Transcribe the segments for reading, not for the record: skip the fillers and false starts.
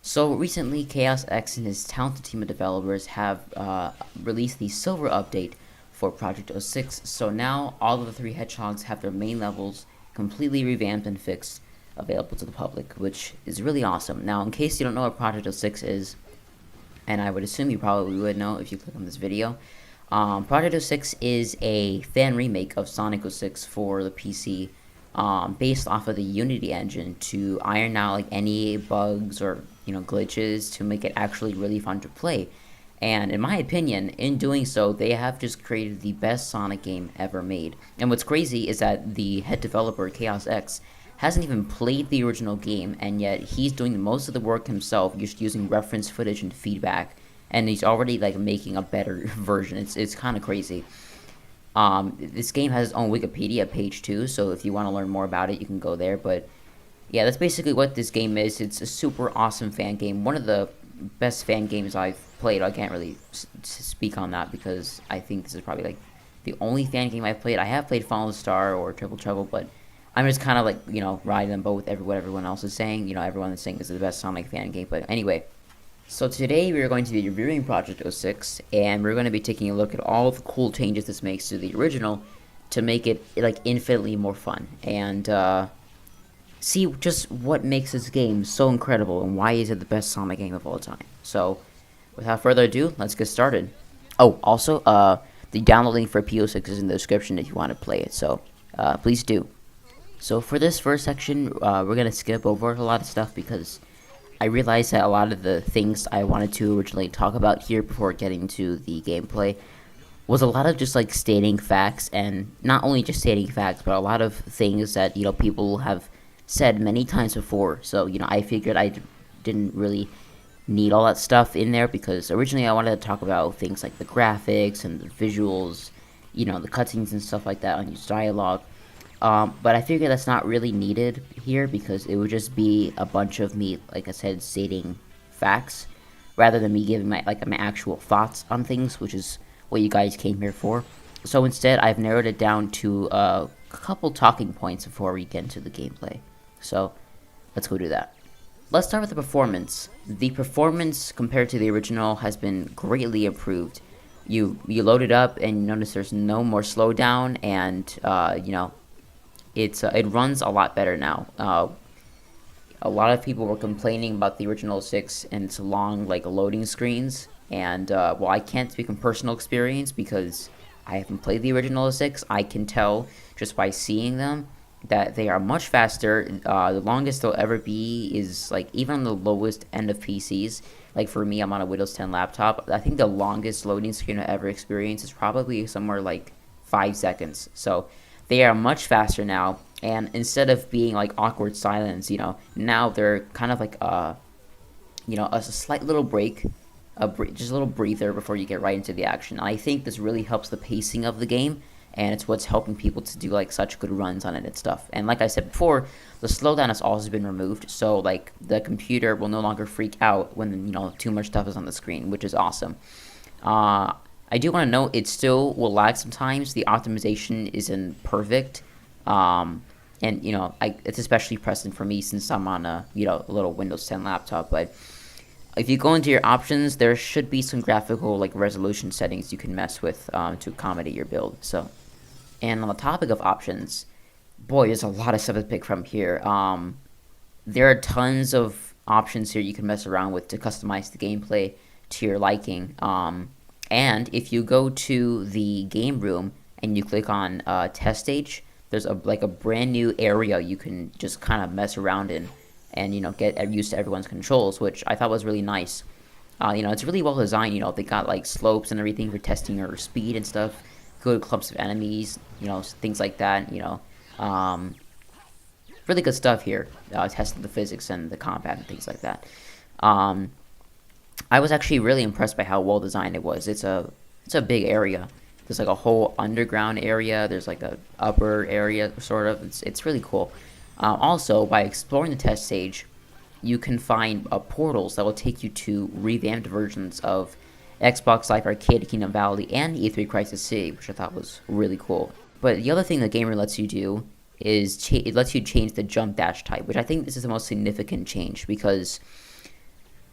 So recently, Chaos X and his talented team of developers have released the Silver update for Project 06. So now all of the three hedgehogs have their main levels completely revamped and fixed, available to the public, which is really awesome. Now, in case you don't know what Project 06 is, and I would assume you probably would know if you click on this video, Project 06 is a fan remake of Sonic 06 for the PC, based off of the Unity engine to iron out like any bugs or glitches to make it actually really fun to play. And in my opinion, in doing so, they have just created the best Sonic game ever made. And what's crazy is that the head developer, Chaos X, hasn't even played the original game, and yet he's doing most of the work himself, just using reference footage and feedback, and he's already like making a better version. It's kind of crazy. This game has its own Wikipedia page too, so if you want to learn more about it, you can go there. But yeah, that's basically what this game is. It's a super awesome fan game. One of the best fan games I've played. I can't really speak on that because I think this is probably like the only fan game I've played. I have played Fallen Star or Triple Trouble, but I'm just kind of like, riding them both with what everyone else is saying. Everyone is saying this is the best Sonic fan game. But anyway, so today we are going to be reviewing Project 06, and we're going to be taking a look at all the cool changes this makes to the original to make it like infinitely more fun, and see just what makes this game so incredible and why is it the best Sonic game of all time. So without further ado, let's get started. Oh, also, the download link for P-06 is in the description if you want to play it, so please do. So for this first section, we're going to skip over a lot of stuff because I realized that a lot of the things I wanted to originally talk about here before getting to the gameplay was a lot of just like stating facts, and not only just stating facts, but a lot of things that, people have said many times before. So, I figured I didn't really need all that stuff in there because originally I wanted to talk about things like the graphics and the visuals, the cutscenes and stuff like that, unused dialogue. But I figured that's not really needed here because it would just be a bunch of me, like I said, stating facts rather than me giving my actual thoughts on things, which is what you guys came here for. So instead, I've narrowed it down to a couple talking points before we get into the gameplay. So let's go do that. Let's start with the performance. The performance compared to the original has been greatly improved. You load it up and you notice there's no more slowdown, and it runs a lot better now. A lot of people were complaining about the original 6 and its long loading screens, and well, I can't speak from personal experience because I haven't played the original 6. I can tell just by seeing them that they are much faster. The longest they'll ever be is even on the lowest end of PCs. Like for me, I'm on a Windows 10 laptop. I think the longest loading screen I ever experienced is probably somewhere like 5 seconds. So they are much faster now, and instead of being awkward silence, now they're kind of a slight little break, just a little breather before you get right into the action. I think this really helps the pacing of the game, and it's what's helping people to do such good runs on it and stuff. And like I said before, the slowdown has also been removed, so the computer will no longer freak out when too much stuff is on the screen, which is awesome. I do want to note it still will lag sometimes. The optimization isn't perfect, and it's especially present for me since I'm on a little Windows 10 laptop. But if you go into your options, there should be some graphical resolution settings you can mess with to accommodate your build. So, and on the topic of options, boy, there's a lot of stuff to pick from here. There are tons of options here you can mess around with to customize the gameplay to your liking. And if you go to the game room and you click on test stage, there's a brand new area you can just kind of mess around in and get used to everyone's controls, which I thought was really nice. It's really well designed. They got slopes and everything for testing your speed and stuff, good clumps of enemies, things like that. Really good stuff here. Testing the physics and the combat and things like that. I was actually really impressed by how well designed it was. It's a big area. There's a whole underground area. There's a upper area sort of. It's really cool. Also, by exploring the test stage, you can find portals that will take you to revamped versions of Xbox Live Arcade, Kingdom Valley, and E3 Crisis City, which I thought was really cool. But the other thing the gamer lets you do is it lets you change the jump dash type, which I think this is the most significant change because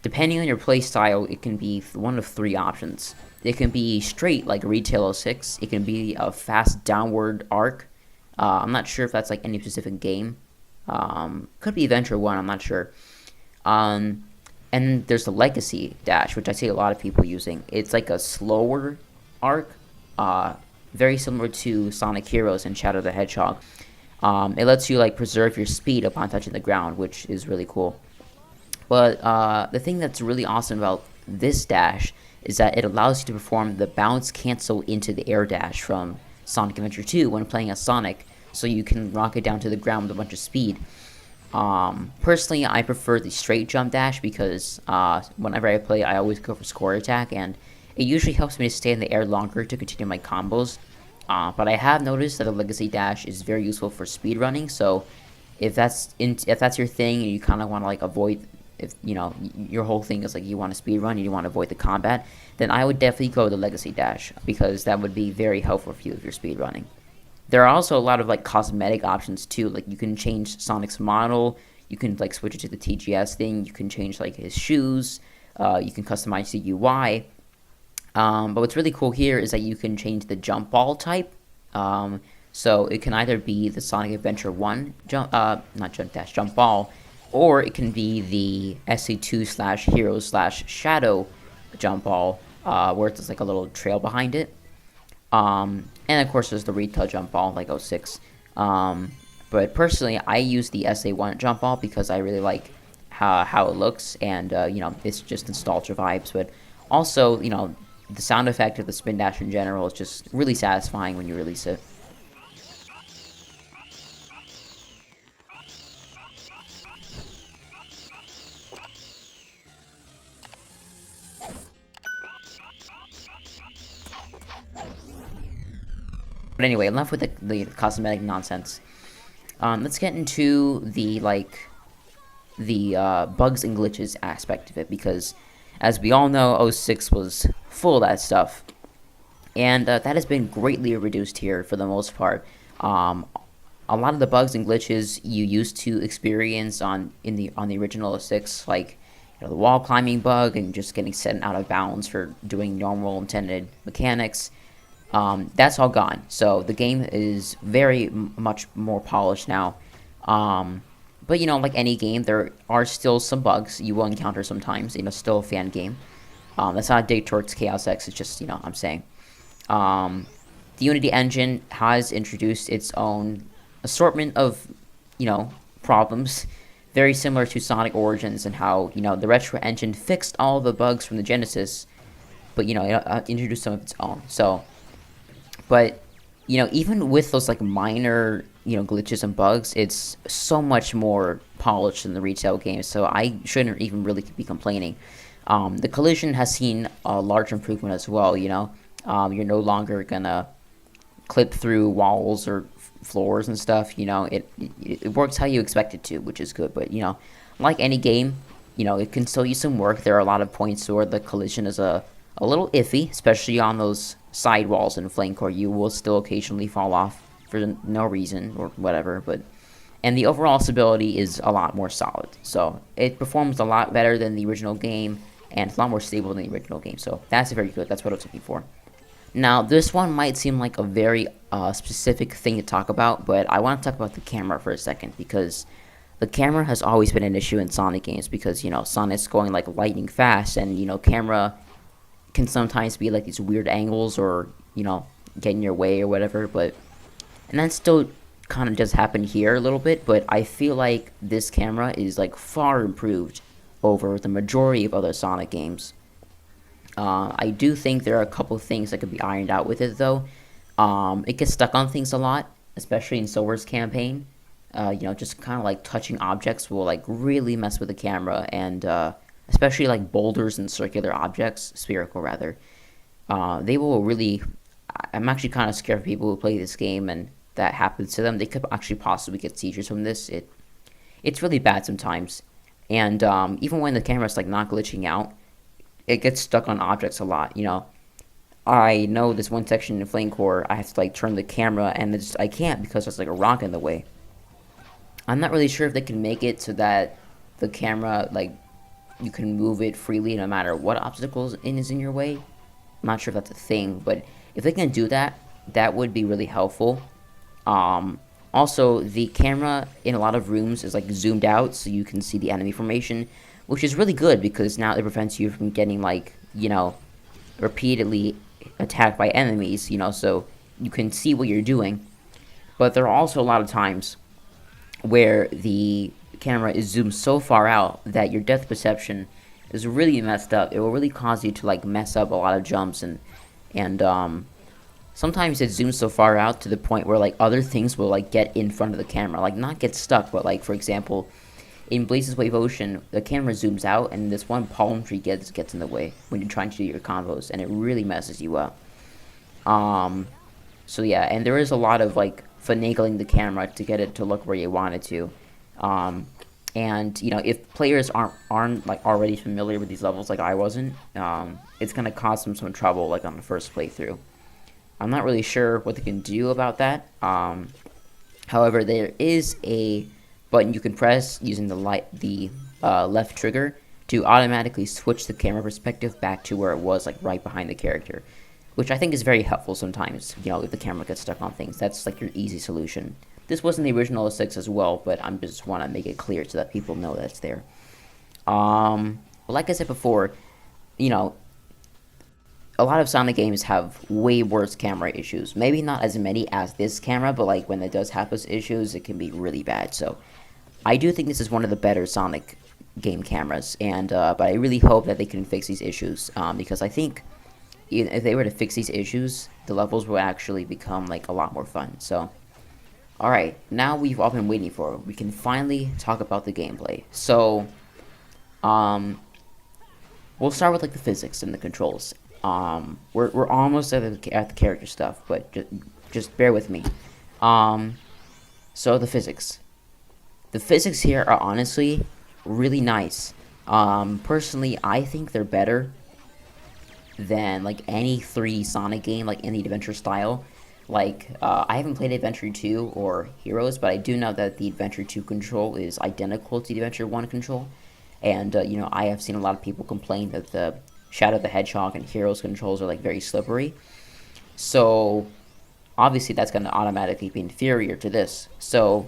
Depending on your play style, it can be one of three options. It can be straight like Retail 06. It can be a fast downward arc. I'm not sure if that's like any specific game. Could be Adventure 1, I'm not sure. And then there's the Legacy Dash, which I see a lot of people using. It's like a slower arc, very similar to Sonic Heroes and Shadow the Hedgehog. It lets you like preserve your speed upon touching the ground, which is really cool. But the thing that's really awesome about this dash is that it allows you to perform the bounce cancel into the air dash from Sonic Adventure 2 when playing as Sonic, so you can rocket down to the ground with a bunch of speed. Personally, I prefer the straight jump dash because whenever I play, I always go for score attack, and it usually helps me to stay in the air longer to continue my combos. But I have noticed that the Legacy Dash is very useful for speedrunning, so if that's your thing and you kind of want to like avoid, if you know your whole thing is like you want to speedrun and you want to avoid the combat, then I would definitely go the Legacy Dash because that would be very helpful for you if you're speedrunning. There are also a lot of like cosmetic options too, like you can change Sonic's model, you can like switch it to the TGS thing, you can change like his shoes, you can customize the UI. But what's really cool here is that you can change the jump ball type. So it can either be the Sonic Adventure 1 jump, not jump dash, jump ball, or it can be the SC2/Hero/Shadow jump ball, where it's like a little trail behind it. And of course there's the retail jump ball, like 06. But personally, I use the SA1 jump ball because I really like how it looks, and you know, it's just nostalgia vibes. But also, you know, the sound effect of the spin dash in general is just really satisfying when you release it. But anyway, enough with the cosmetic nonsense. Let's get into the bugs and glitches aspect of it, because as we all know, 06 was full of that stuff, and that has been greatly reduced here for the most part. A lot of the bugs and glitches you used to experience on the original 06, like the wall climbing bug and just getting sent out of bounds for doing normal intended mechanics, that's all gone. So the game is very much more polished now. But you know, like any game, there are still some bugs you will encounter sometimes. You know, still a fan game. That's not a dig towards Chaos X. It's just, you know, I'm saying. The Unity engine has introduced its own assortment of, you know, problems, very similar to Sonic Origins and how, you know, the Retro engine fixed all the bugs from the Genesis, but you know, it introduced some of its own. So, but you know, even with those like minor, you know, glitches and bugs, it's so much more polished than the retail game, so I shouldn't even really be complaining. The collision has seen a large improvement as well, you know. You're no longer gonna clip through walls or floors and stuff, you know. It works how you expect it to, which is good, but you know, like any game, you know, it can still use some work. There are a lot of points where the collision is a little iffy, especially on those side walls in Flame Core. You will still occasionally fall off for no reason or whatever, and the overall stability is a lot more solid. So it performs a lot better than the original game, and it's a lot more stable than the original game. So that's very good. That's what I was looking for. Now, this one might seem like a very specific thing to talk about, but I want to talk about the camera for a second, because the camera has always been an issue in Sonic games, because, you know, Sonic's going like lightning fast, and, you know, camera can sometimes be like these weird angles or, you know, get in your way or whatever, and that still kind of does happen here a little bit, but I feel like this camera is like far improved over the majority of other Sonic games. I do think there are a couple things that could be ironed out with it, though. It gets stuck on things a lot, especially in Silver's campaign. You know, just kind of like touching objects will like really mess with the camera, and especially like boulders and circular objects, spherical rather. They will really. I'm actually kind of scared of people who play this game and that happens to them. They could actually possibly get seizures from this. It's really bad sometimes, and even when the camera's like not glitching out, it gets stuck on objects a lot. You know, I know this one section in Flame Core, I have to like turn the camera, and I can't because there's like a rock in the way. I'm not really sure if they can make it so that the camera like you can move it freely no matter what obstacles is in your way. I'm not sure if that's a thing, but if they can do that, that would be really helpful. Also, the camera in a lot of rooms is like zoomed out so you can see the enemy formation, which is really good because now it prevents you from getting like, repeatedly attacked by enemies, so you can see what you're doing. But there are also a lot of times where the camera is zoomed so far out that your depth perception is really messed up. It will really cause you to like mess up a lot of jumps, and sometimes it zooms so far out to the point where like other things will like get in front of the camera, like not get stuck, but like for example, in Blazes Wave Ocean, the camera zooms out and this one palm tree gets in the way when you're trying to do your combos, and it really messes you up. So yeah, and there is a lot of like finagling the camera to get it to look where you want it to. And if players aren't like already familiar with these levels like I wasn't, it's gonna cause them some trouble like on the first playthrough. I'm not really sure what they can do about that. However, there is a button you can press using the left trigger to automatically switch the camera perspective back to where it was, like right behind the character, which I think is very helpful sometimes. If the camera gets stuck on things, that's like your easy solution. This was in the original 06 as well, but I just want to make it clear so that people know that's there. Like I said before, a lot of Sonic games have way worse camera issues. Maybe not as many as this camera, but like when it does have those issues, it can be really bad. So I do think this is one of the better Sonic game cameras, and but I really hope that they can fix these issues, because I think if they were to fix these issues, the levels will actually become like a lot more fun. So, alright, now we've all been waiting for it. We can finally talk about the gameplay. So, we'll start with like the physics and the controls. We're almost at the character stuff, but just bear with me. So the physics. The physics here are honestly really nice. Personally, I think they're better than like any 3D Sonic game, like in the adventure style. Like, I haven't played Adventure 2 or Heroes, but I do know that the Adventure 2 control is identical to the Adventure 1 control. And, I have seen a lot of people complain that the Shadow the Hedgehog and Heroes controls are like very slippery. So obviously that's going to automatically be inferior to this. So,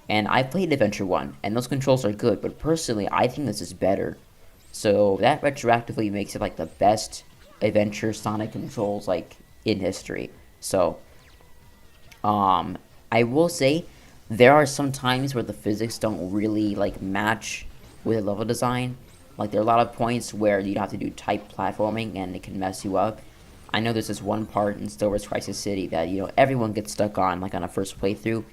and I played Adventure 1 and those controls are good, but personally I think this is better. So that retroactively makes it like the best Adventure Sonic controls like in history. So I will say there are some times where the physics don't really like match with the level design. Like, there are a lot of points where you have to do tight platforming, and it can mess you up. I know there's this one part in Star Wars Crisis City that, everyone gets stuck on, like, on a first playthrough.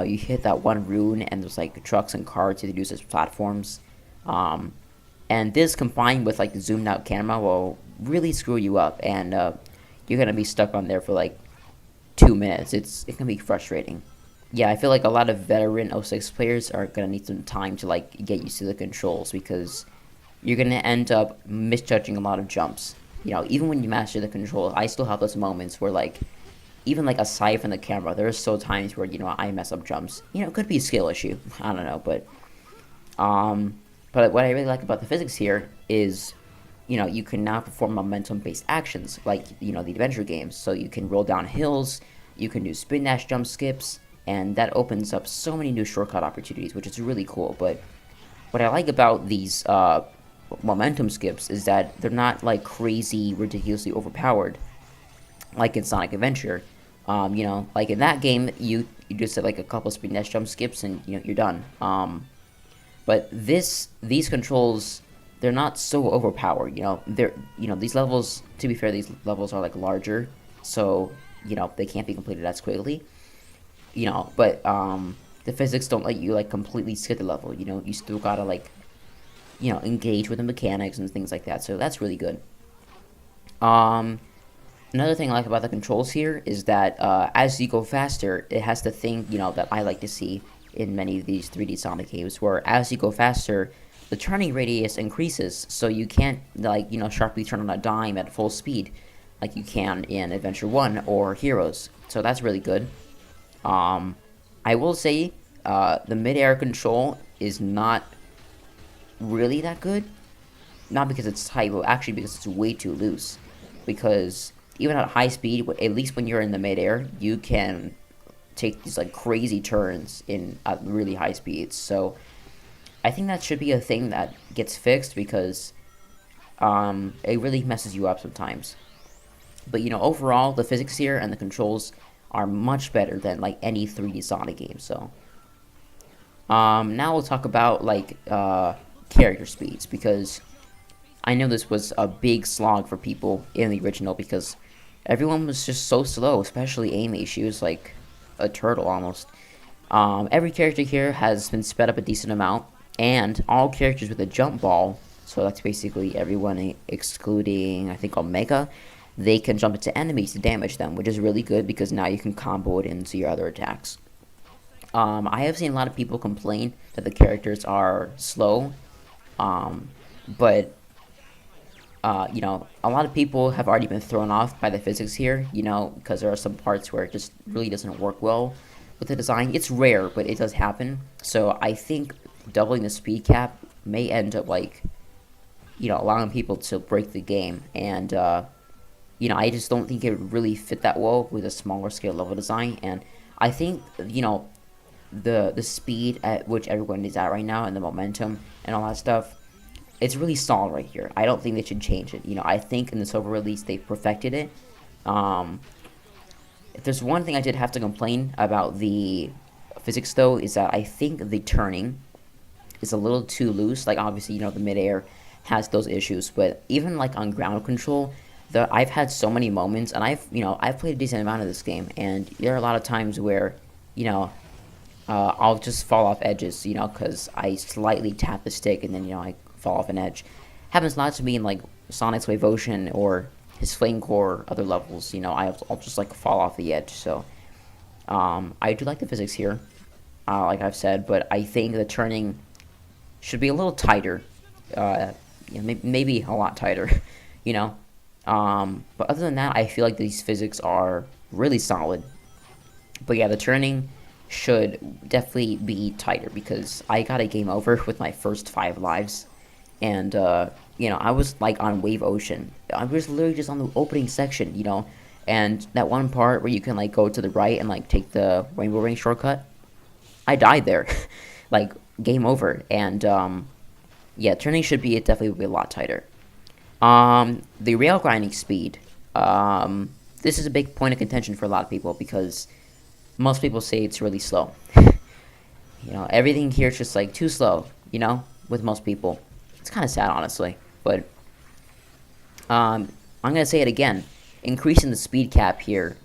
You hit that one rune, and there's, like, trucks and cars to use as platforms. And this, combined with, like, the zoomed-out camera, will really screw you up, and you're gonna be stuck on there for, like, 2 minutes. It can be frustrating. Yeah, I feel like a lot of veteran 06 players are gonna need some time to, like, get used to the controls, because you're going to end up misjudging a lot of jumps. Even when you master the controls, I still have those moments where, like, even, like, aside from the camera, there are still times where, I mess up jumps. It could be a skill issue. I don't know, but what I really like about the physics here is, you can now perform momentum-based actions, like, the adventure games. So you can roll down hills, you can do spin dash jump skips, and that opens up so many new shortcut opportunities, which is really cool. But what I like about these, momentum skips is that they're not like crazy, ridiculously overpowered like in Sonic Adventure. Like in that game, you just have like a couple spin dash jump skips and you're done. But these controls, they're not so overpowered. They're these levels. To be fair, these levels are like larger, so they can't be completed as quickly. But the physics don't let you like completely skip the level. You still gotta like engage with the mechanics and things like that. So that's really good. Another thing I like about the controls here is that as you go faster, it has the thing, that I like to see in many of these 3D Sonic games, where as you go faster, the turning radius increases, so you can't, like, sharply turn on a dime at full speed like you can in Adventure 1 or Heroes. So that's really good. I will say, the mid-air control is not really that good. Not because it's tight, but actually because it's way too loose. Because even at high speed, at least when you're in the midair, you can take these like crazy turns in at really high speeds. So I think that should be a thing that gets fixed because it really messes you up sometimes. But overall, the physics here and the controls are much better than like any 3D Sonic game. So now we'll talk about like character speeds, because I know this was a big slog for people in the original because everyone was just so slow, especially Amy. She was like a turtle almost. Every character here has been sped up a decent amount, and all characters with a jump ball, so that's basically everyone excluding I think Omega, they can jump into enemies to damage them, which is really good because now you can combo it into your other attacks. I have seen a lot of people complain that the characters are slow, but a lot of people have already been thrown off by the physics here, because there are some parts where it just really doesn't work well with the design. It's rare, but it does happen. So I think doubling the speed cap may end up allowing people to break the game. And, I just don't think it would really fit that well with a smaller scale level design. And I think, the speed at which everyone is at right now and the momentum and all that stuff, it's really solid right here. I don't think they should change it. I think in the silver release they perfected it. If there's one thing I did have to complain about the physics though, is that I think the turning is a little too loose. Like obviously, the midair has those issues, but even like on ground control, I've had so many moments, and I've played a decent amount of this game, and there are a lot of times where, I'll just fall off edges, because I slightly tap the stick and then, I fall off an edge. Happens not to me in like Sonic's Wave Ocean or his Flame Core other levels. I'll just like fall off the edge. So I do like the physics here, like I've said, but I think the turning should be a little tighter. Maybe a lot tighter. But other than that, I feel like these physics are really solid. But yeah, the turning should definitely be tighter because I got a game over with my first 5 lives. And, I was, like, on Wave Ocean. I was literally just on the opening section, and that one part where you can, like, go to the right and, like, take the Rainbow Ring shortcut. I died there. Like, game over. And, yeah, turning should definitely be a lot tighter. The rail grinding speed. This is a big point of contention for a lot of people because most people say it's really slow. Everything here is just, like, too slow, with most people. It's kind of sad, honestly, but I'm going to say it again. Increasing the speed cap here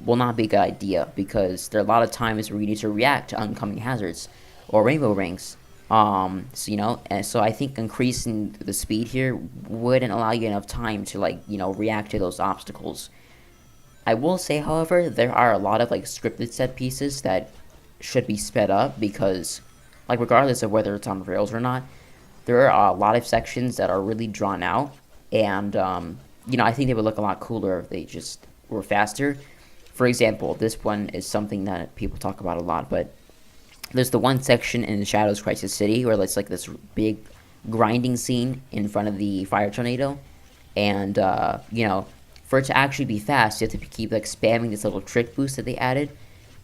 will not be a good idea because there are a lot of times where you need to react to oncoming hazards or rainbow rings. And so I think increasing the speed here wouldn't allow you enough time to, react to those obstacles. I will say, however, there are a lot of, scripted set pieces that should be sped up because, regardless of whether it's on rails or not, there are a lot of sections that are really drawn out, and, I think they would look a lot cooler if they just were faster. For example, this one is something that people talk about a lot, but there's the one section in the Shadows Crisis City where it's, this big grinding scene in front of the fire tornado, and, for it to actually be fast, you have to keep, spamming this little trick boost that they added,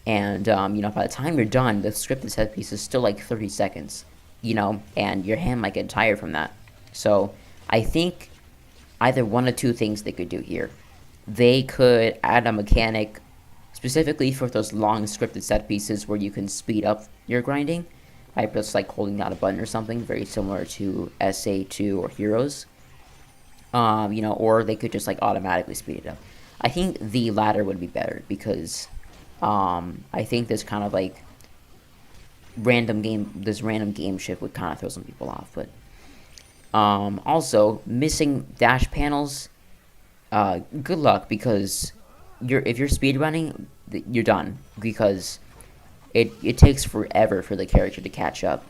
and, by the time you're done, the scripted set piece is still, 30 seconds. And your hand might get tired from that. So I think either one of two things they could do here. They could add a mechanic specifically for those long scripted set pieces where you can speed up your grinding by just holding down a button or something, very similar to SA2 or Heroes. Or they could just automatically speed it up. I think the latter would be better because I think this kind of random game shift would kind of throw some people off. But also missing dash panels, good luck because if you're speedrunning, you're done because it takes forever for the character to catch up,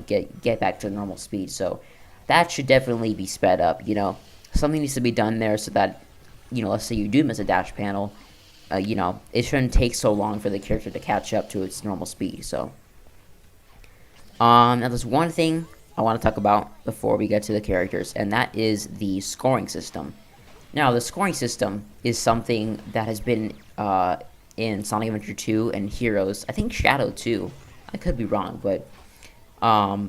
get back to normal speed. So that should definitely be sped up. Something needs to be done there so that let's say you do miss a dash panel, it shouldn't take so long for the character to catch up to its normal speed. So now there's one thing I want to talk about before we get to the characters, and that is the scoring system. Now, the scoring system is something that has been in Sonic Adventure 2 and Heroes. I think Shadow too. I could be wrong, but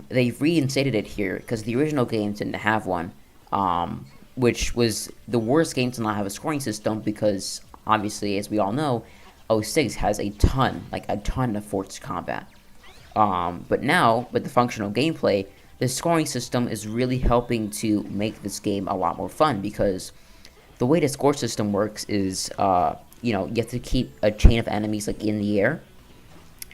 they've reinstated it here because the original games didn't have one, which was the worst game to not have a scoring system because, obviously, as we all know, 06 has a ton of forced combat. But now, with the functional gameplay, the scoring system is really helping to make this game a lot more fun because the way the score system works is, you have to keep a chain of enemies like in the air,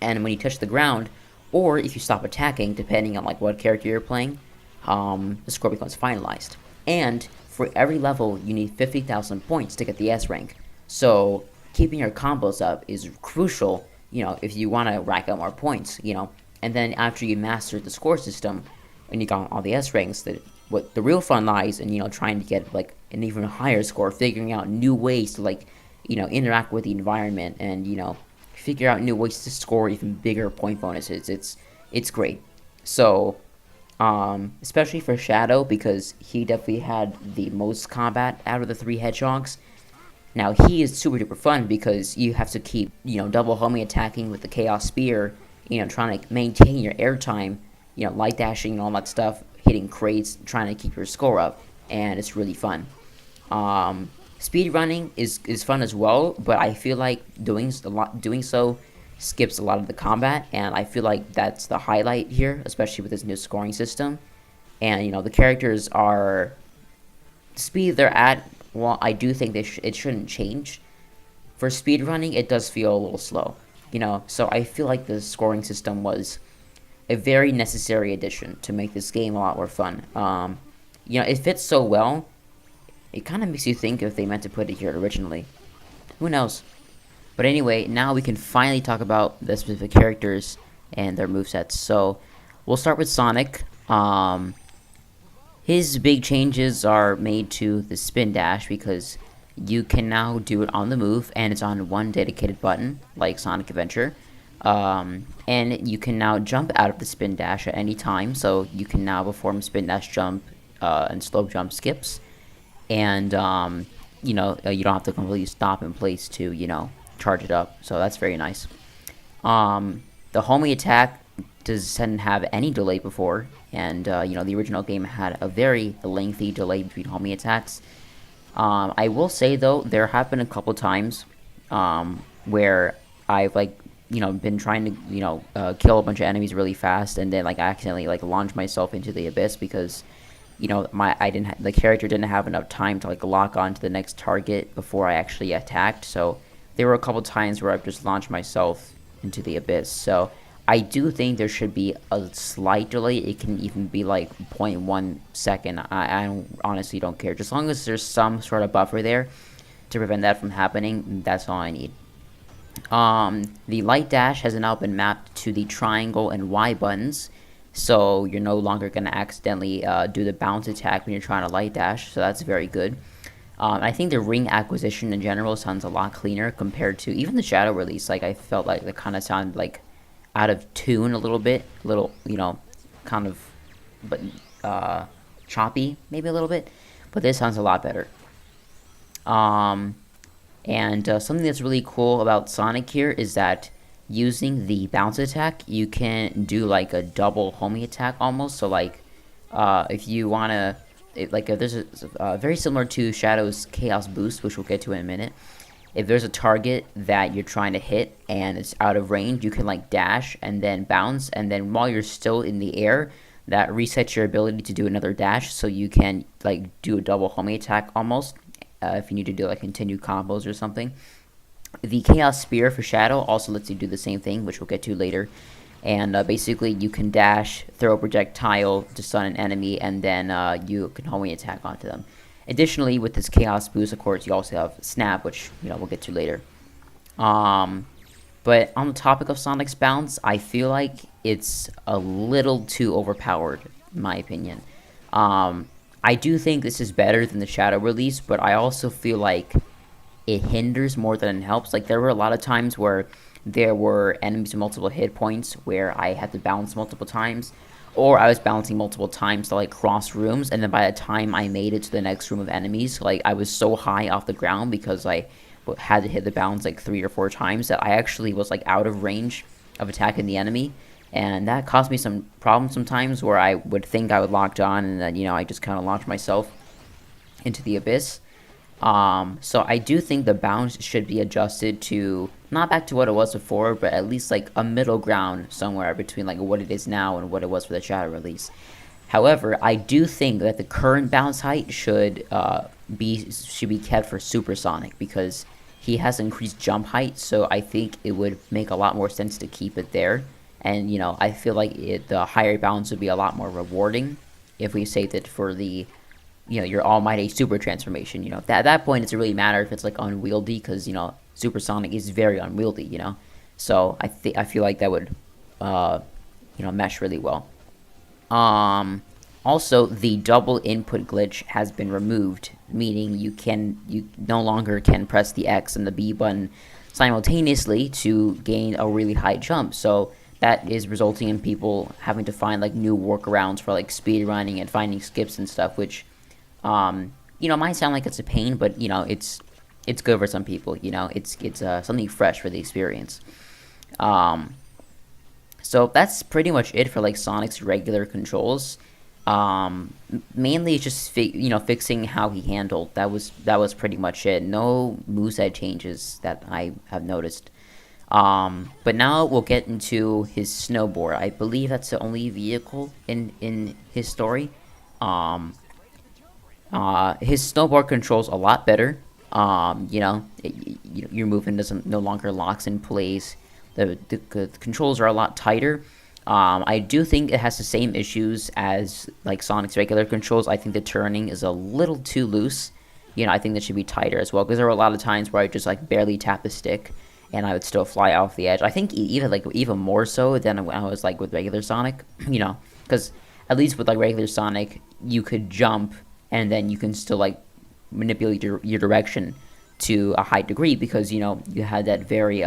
and when you touch the ground, or if you stop attacking, depending on like what character you're playing, the score becomes finalized. And for every level, you need 50,000 points to get the S rank. So keeping your combos up is crucial, if you want to rack up more points, And then after you master the score system, and you got all the S ranks, what the real fun lies in, trying to get like an even higher score, figuring out new ways to interact with the environment, and figure out new ways to score even bigger point bonuses. It's great. So, especially for Shadow, because he definitely had the most combat out of the 3 hedgehogs. Now, he is super duper fun because you have to keep, double homing attacking with the Chaos Spear, trying to maintain your airtime, light dashing and all that stuff, hitting crates, trying to keep your score up, and it's really fun. Speed running is fun as well, but I feel like doing so skips a lot of the combat, and I feel like that's the highlight here, especially with this new scoring system. And the characters are the speed they're at. Well, I do think it shouldn't change. For speed running, it does feel a little slow, So I feel like the scoring system was a very necessary addition to make this game a lot more fun. It fits so well. It kind of makes you think if they meant to put it here originally. Who knows? But anyway, now we can finally talk about the specific characters and their movesets. So, we'll start with Sonic. His big changes are made to the spin dash because you can now do it on the move, and it's on one dedicated button, like Sonic Adventure. And you can now jump out of the spin dash at any time, so you can now perform spin dash jump and slope jump skips. And, you don't have to completely stop in place to, charge it up. So that's very nice. The homing attack doesn't have any delay before. And, the original game had a very lengthy delay between homing attacks. I will say, though, there have been a couple times where I've, been trying to, kill a bunch of enemies really fast. And then, I accidentally, launch myself into the abyss because the character didn't have enough time to lock on to the next target before I actually attacked. So there were a couple times where I've just launched myself into the abyss. So I do think there should be a slight delay. It can even be 0.1 second. I honestly don't care. Just as long as there's some sort of buffer there to prevent that from happening, that's all I need. The light dash has now been mapped to the triangle and Y buttons. So you're no longer going to accidentally do the bounce attack when you're trying to light dash, so that's very good. I think the ring acquisition in general sounds a lot cleaner compared to even the Shadow release. I felt like it kind of sounded out of tune a little bit, kind of, but choppy maybe a little bit. But this sounds a lot better. And something that's really cool about Sonic here is that using the bounce attack, you can do a double homing attack almost. So if you want to, if there's a very similar to Shadow's Chaos Boost, which we'll get to in a minute. If there's a target that you're trying to hit and it's out of range, you can dash and then bounce, and then while you're still in the air, that resets your ability to do another dash, so you can do a double homing attack almost if you need to do continued combos or something. The Chaos Spear for Shadow also lets you do the same thing, which we'll get to later. And basically, you can dash, throw a projectile to stun an enemy, and then you can homing attack onto them. Additionally, with this Chaos Boost, of course, you also have Snap, which we'll get to later. But on the topic of Sonic's bounce, I feel like it's a little too overpowered, in my opinion. I do think this is better than the Shadow release, but I also feel like it hinders more than it helps. There were a lot of times where there were enemies with multiple hit points where I had to bounce multiple times, or I was bouncing multiple times to like cross rooms, and then by the time I made it to the next room of enemies, like I was so high off the ground because I had to hit the bounds like 3 or 4 times that I actually was like out of range of attacking the enemy, and that caused me some problems sometimes where I would think I would locked on, and then I just kind of launched myself into the abyss. So I do think the bounds should be adjusted to not back to what it was before, but at least like a middle ground somewhere between like what it is now and what it was for the Shadow release. However, I do think that the current bounce height should be kept for Supersonic because he has increased jump height, so I think it would make a lot more sense to keep it there. And I feel like the higher bounds would be a lot more rewarding if we saved it for the your almighty super transformation. At that point, it doesn't really matter if it's like unwieldy because Supersonic is very unwieldy. So I feel like that would mesh really well. Also, the double input glitch has been removed, meaning you no longer can press the X and the B button simultaneously to gain a really high jump. So that is resulting in people having to find like new workarounds for like speed running and finding skips and stuff, which might sound like it's a pain, but it's good for some people. It's something fresh for the experience. So that's pretty much it for like Sonic's regular controls. Mainly it's just fixing how he handled. That was pretty much it. No moveset changes that I have noticed. But now we'll get into his snowboard. I believe that's the only vehicle in his story. His snowboard controls a lot better. Your movement doesn't no longer locks in place. The controls are a lot tighter. I do think it has the same issues as like Sonic's regular controls. I think the turning is a little too loose. I think that should be tighter as well because there were a lot of times where I just like barely tap the stick and I would still fly off the edge. I think even more so than when I was like with regular Sonic. Because at least with like regular Sonic, you could jump and then you can still like manipulate your direction to a high degree because you had that very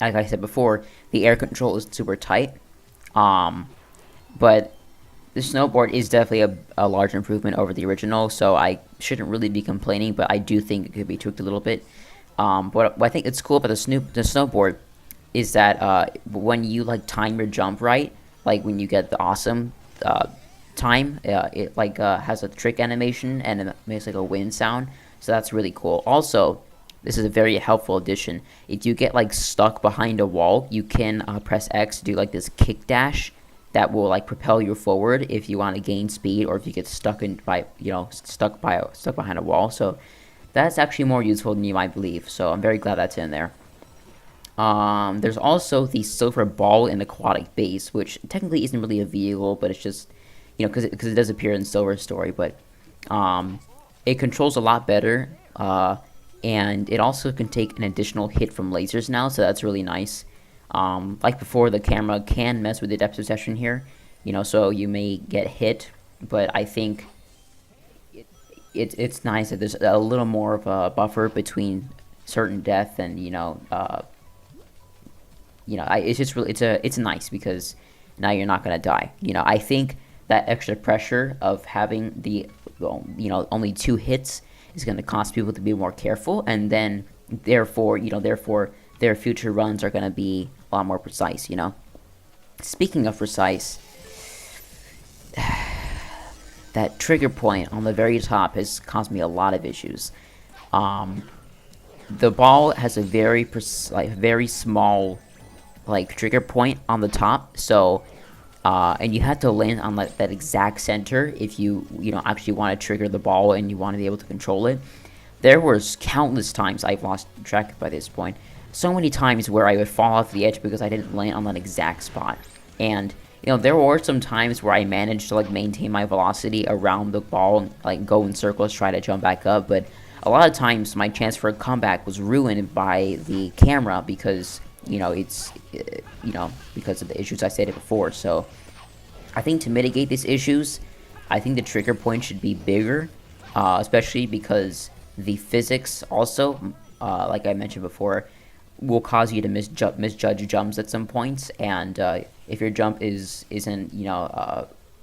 like I said before, the air control is super tight. But the snowboard is definitely a large improvement over the original, so I shouldn't really be complaining, but I do think it could be tweaked a little bit. But what I think it's cool about the snowboard is that when you like time your jump right, like when you get the awesome time, it like has a trick animation and it makes like a wind sound, so that's really cool. Also, this is a very helpful addition. If you get like stuck behind a wall, you can press X to do like this kick dash that will like propel you forward if you want to gain speed, or if you get stuck behind a wall. So that's actually more useful than you might believe. So I'm very glad that's in there. There's also the silver ball in Aquatic base, which technically isn't really a vehicle, but it's just because it does appear in Silver's story, but it controls a lot better. And it also can take an additional hit from lasers now, so that's really nice. Like before, the camera can mess with the depth perception here, so you may get hit, but I think it's nice that there's a little more of a buffer between certain death and it's just really it's nice because now you're not gonna die. I think that extra pressure of having the only 2 hits is going to cause people to be more careful, and then therefore their future runs are going to be a lot more precise. Speaking of precise, that trigger point on the very top has caused me a lot of issues. The ball has a very small like trigger point on the top, so and you have to land on like that exact center if you actually want to trigger the ball and you want to be able to control it. There was countless times I've lost track by this point. So many times where I would fall off the edge because I didn't land on that exact spot. And there were some times where I managed to like maintain my velocity around the ball and like go in circles, try to jump back up. But a lot of times my chance for a comeback was ruined by the camera because it's because of the issues I stated before. So I think to mitigate these issues, I think the trigger point should be bigger, especially because the physics also, like I mentioned before, will cause you to misjudge jumps at some points, and If your jump isn't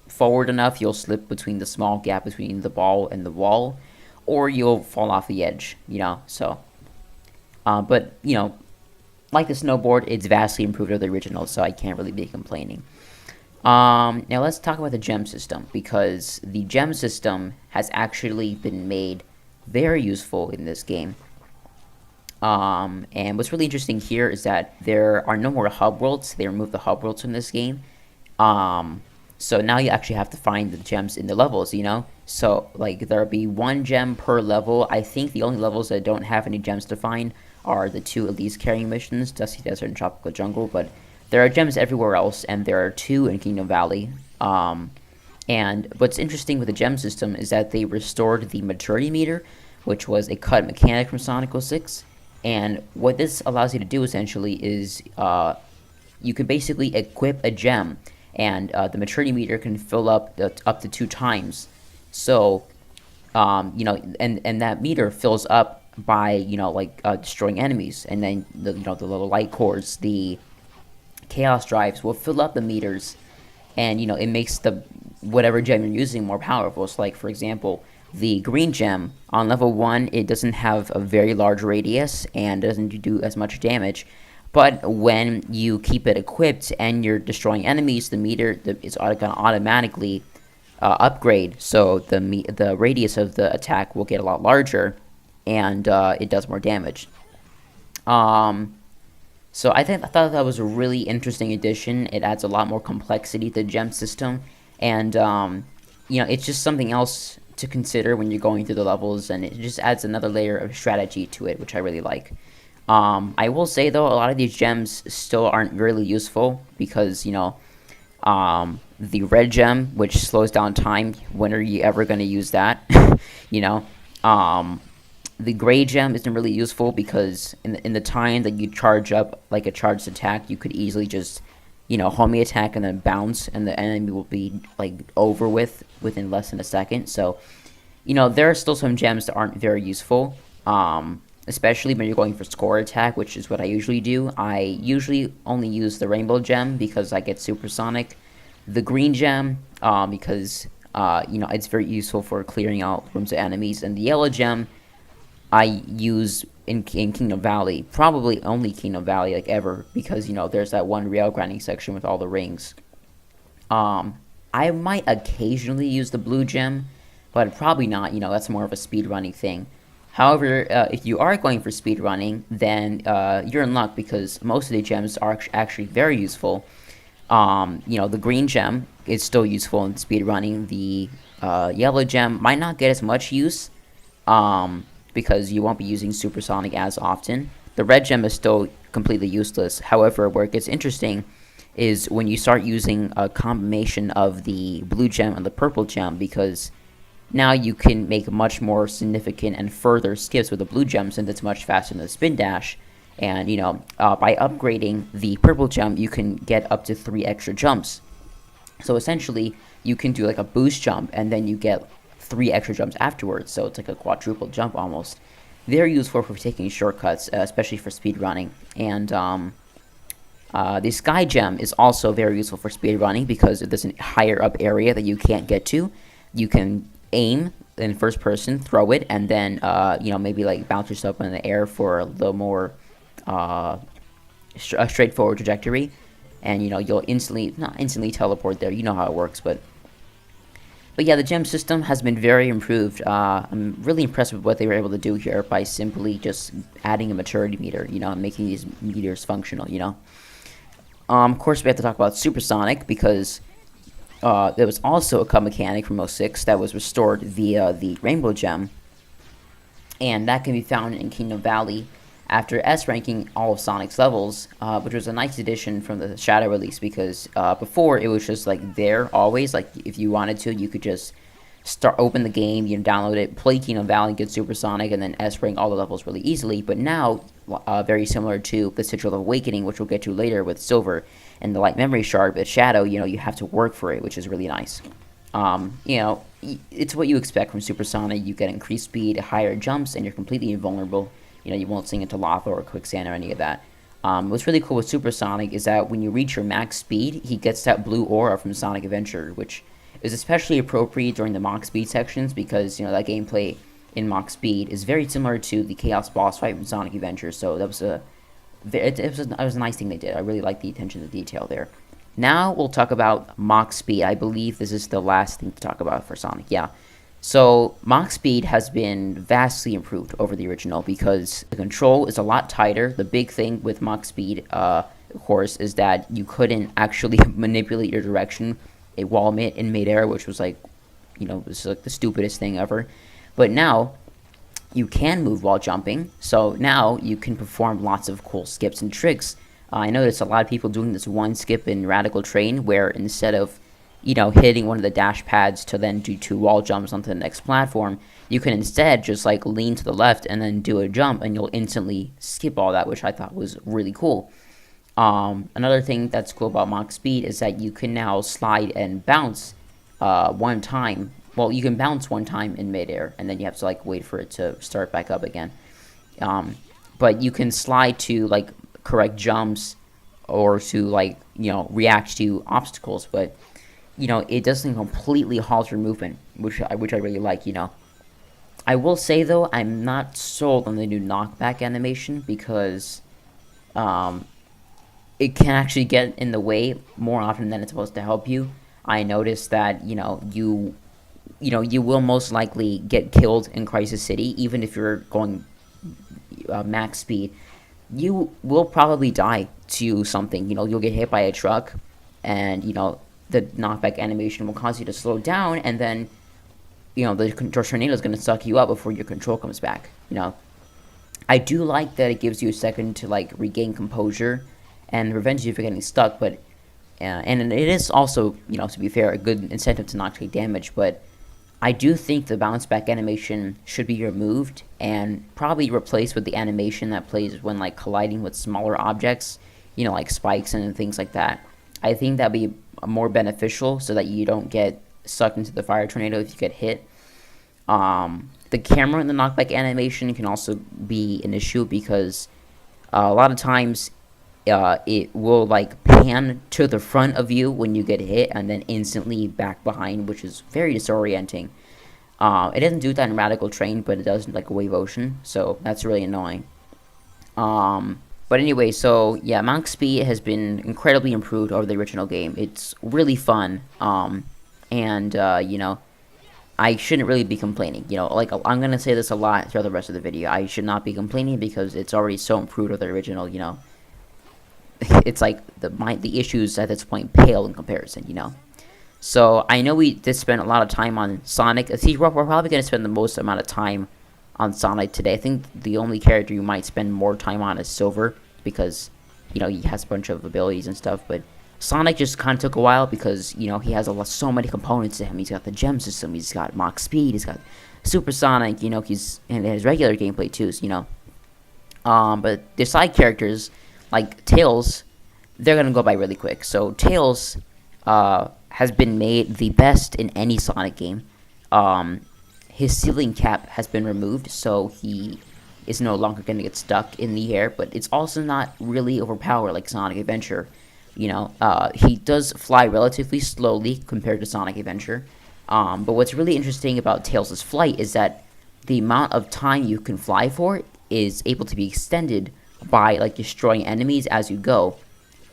forward enough, you'll slip between the small gap between the ball and the wall, or you'll fall off the edge. So, but like the snowboard, it's vastly improved over the original, so I can't really be complaining. Now let's talk about the gem system, because the gem system has actually been made very useful in this game. And what's really interesting here is that there are no more hub worlds. They removed the hub worlds from this game. So now you actually have to find the gems in the levels, So, like, there'll be one gem per level. I think the only levels that don't have any gems to find are the 2 Elise carrying missions, Dusty Desert and Tropical Jungle, but there are gems everywhere else, and there are 2 in Kingdom Valley. And what's interesting with the gem system is that they restored the maturity meter, which was a cut mechanic from Sonic 06. And what this allows you to do, essentially, is you can basically equip a gem, and the maturity meter can fill up to 2 times. So, and that meter fills up by, destroying enemies. And then, the little light cores, the chaos drives will fill up the meters, and, it makes the whatever gem you're using more powerful. So, like, for example, the green gem, on level 1, it doesn't have a very large radius and doesn't do as much damage. But when you keep it equipped and you're destroying enemies, the meter is going to automatically upgrade. So the radius of the attack will get a lot larger, and it does more damage. So I thought that was a really interesting addition. It adds a lot more complexity to the gem system, and it's just something else to consider when you're going through the levels, and it just adds another layer of strategy to it, which I really like. I will say, though, a lot of these gems still aren't really useful, because, the red gem, which slows down time, when are you ever going to use that? The gray gem isn't really useful, because in the time that you charge up, like, a charged attack, you could easily just, homie attack and then bounce, and the enemy will be, like, over within less than a second. So, there are still some gems that aren't very useful, especially when you're going for score attack, which is what I usually do. I usually only use the rainbow gem because I get supersonic. The green gem, because, it's very useful for clearing out rooms of enemies. And the yellow gem, I use in Kingdom Valley, probably only Kingdom Valley, like, ever, because, there's that one rail grinding section with all the rings. I might occasionally use the blue gem, but probably not, that's more of a speedrunning thing. However, if you are going for speedrunning, then you're in luck, because most of the gems are actually very useful. The green gem is still useful in speedrunning. The yellow gem might not get as much use, because you won't be using supersonic as often. The red gem is still completely useless. However, where it gets interesting is when you start using a combination of the blue gem and the purple gem, because now you can make much more significant and further skips with the blue gem, since it's much faster than the spin dash. And, by upgrading the purple gem, you can get up to 3 extra jumps. So essentially, you can do like a boost jump, and then you get 3 extra jumps afterwards. So it's like a quadruple jump almost. Very useful for taking shortcuts, especially for speedrunning. And the sky gem is also very useful for speedrunning, because there's a higher up area that you can't get to. You can aim in first person, throw it, and then maybe like bounce yourself in the air for a little more a straightforward trajectory, and you'll not instantly teleport there. You know how it works, but yeah, the gem system has been very improved. I'm really impressed with what they were able to do here by simply just adding a maturity meter, and making these meters functional. Of course, we have to talk about supersonic, because there was also a cut mechanic from 06 that was restored via the rainbow gem, and that can be found in Kingdom Valley after S-ranking all of Sonic's levels, which was a nice addition from the Shadow release, because before it was just like there always, like if you wanted to, you could just open the game, download it, play Kingdom Valley, get Supersonic, and then S-rank all the levels really easily. But now, very similar to the Sigil of Awakening, which we'll get to later with Silver, and the Light Memory Shard with Shadow, you have to work for it, which is really nice. It's what you expect from Supersonic. You get increased speed, higher jumps, and you're completely invulnerable. You won't sink into lava or quicksand or any of that. What's really cool with Super Sonic is that when you reach your max speed, he gets that blue aura from Sonic Adventure, which is especially appropriate during the Mach Speed sections because, that gameplay in Mach Speed is very similar to the Chaos boss fight from Sonic Adventure. So that was it was a nice thing they did. I really like the attention to detail there. Now we'll talk about Mach Speed. I believe this is the last thing to talk about for Sonic. Yeah. So Mach Speed has been vastly improved over the original because the control is a lot tighter. The big thing with Mach Speed, of course, is that you couldn't actually manipulate your direction while in midair, which was like, was like the stupidest thing ever. But now you can move while jumping, so now you can perform lots of cool skips and tricks. I noticed a lot of people doing this one skip in Radical Train, where instead of hitting one of the dash pads to then do 2 wall jumps onto the next platform, you can instead just like lean to the left and then do a jump, and you'll instantly skip all that, which I thought was really cool. Another thing that's cool about Mach Speed is that you can now slide and bounce one time. Well, you can bounce one time in midair, and then you have to like wait for it to start back up again. But you can slide to like correct jumps or to like react to obstacles, but it doesn't completely halt your movement, which I really like. I will say though, I'm not sold on the new knockback animation because it can actually get in the way more often than it's supposed to help you. I noticed that you will most likely get killed in Crisis City, even if you're going max speed. You will probably die to something. You'll get hit by a truck, and the knockback animation will cause you to slow down, and then the tornado is going to suck you up before your control comes back. I do like that it gives you a second to like regain composure and prevents you from getting stuck, but and it is also, to be fair, a good incentive to not take damage, but I do think the bounce back animation should be removed and probably replaced with the animation that plays when like colliding with smaller objects, like spikes and things like that. I think that'd be more beneficial so that you don't get sucked into the fire tornado if you get hit. The camera in the knockback animation can also be an issue because a lot of times it will like pan to the front of you when you get hit and then instantly back behind, which is very disorienting. It doesn't do that in Radical Train, but it does in like Wave Ocean, so that's really annoying. But anyway, so yeah, Mach Speed has been incredibly improved over the original game. It's really fun, and I shouldn't really be complaining. Like I'm gonna say this a lot throughout the rest of the video. I should not be complaining because it's already so improved over the original. It's like the issues at this point pale in comparison. So I know we did spend a lot of time on Sonic. We're probably gonna spend the most amount of time on Sonic today. I think the only character you might spend more time on is Silver because he has a bunch of abilities and stuff. But Sonic just kind of took a while because he has so many components to him. He's got the gem system. He's got Mach Speed. He's got Super Sonic. He's and his regular gameplay too. But the side characters like Tails, they're gonna go by really quick. So Tails has been made the best in any Sonic game. His ceiling cap has been removed, so he is no longer going to get stuck in the air, but it's also not really overpowered like Sonic Adventure. He does fly relatively slowly compared to Sonic Adventure, but what's really interesting about Tails' flight is that the amount of time you can fly for is able to be extended by like destroying enemies as you go,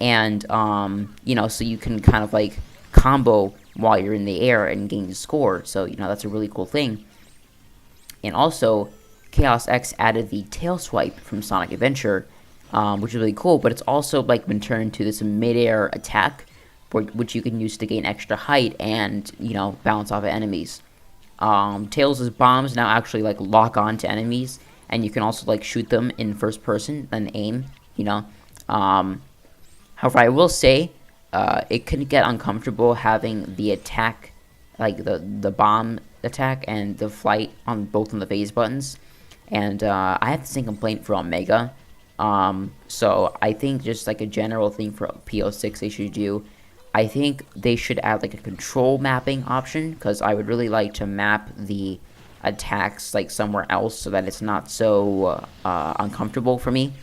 and so you can kind of like combo while you're in the air and gain the score. So that's a really cool thing. And also, Chaos X added the tail swipe from Sonic Adventure, which is really cool, but it's also like been turned into this mid-air attack, which you can use to gain extra height and, bounce off of enemies. Tails' bombs now actually like lock on to enemies, and you can also like shoot them in first person, then aim, However, I will say, it can get uncomfortable having the attack, like the bomb attack and the flight on both on the phase buttons, and I have the same complaint for Omega. So I think just like a general thing for P-06 they should do, I think they should add like a control mapping option, because I would really like to map the attacks like somewhere else so that it's not so uncomfortable for me.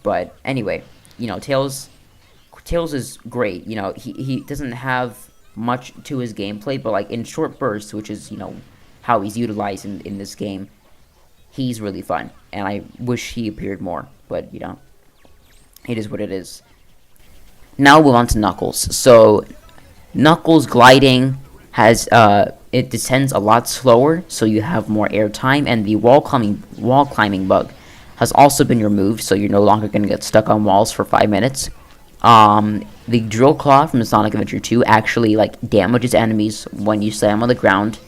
But anyway, Tails is great. He doesn't have much to his gameplay, but like in short bursts, which is how he's utilized in this game, he's really fun, and I wish he appeared more. But it is what it is. Now we'll move on to Knuckles. So Knuckles gliding has it descends a lot slower, so you have more air time, and the wall climbing bug has also been removed, so you're no longer going to get stuck on walls for 5 minutes. The drill claw from Sonic Adventure 2 actually damages enemies when you slam on the ground.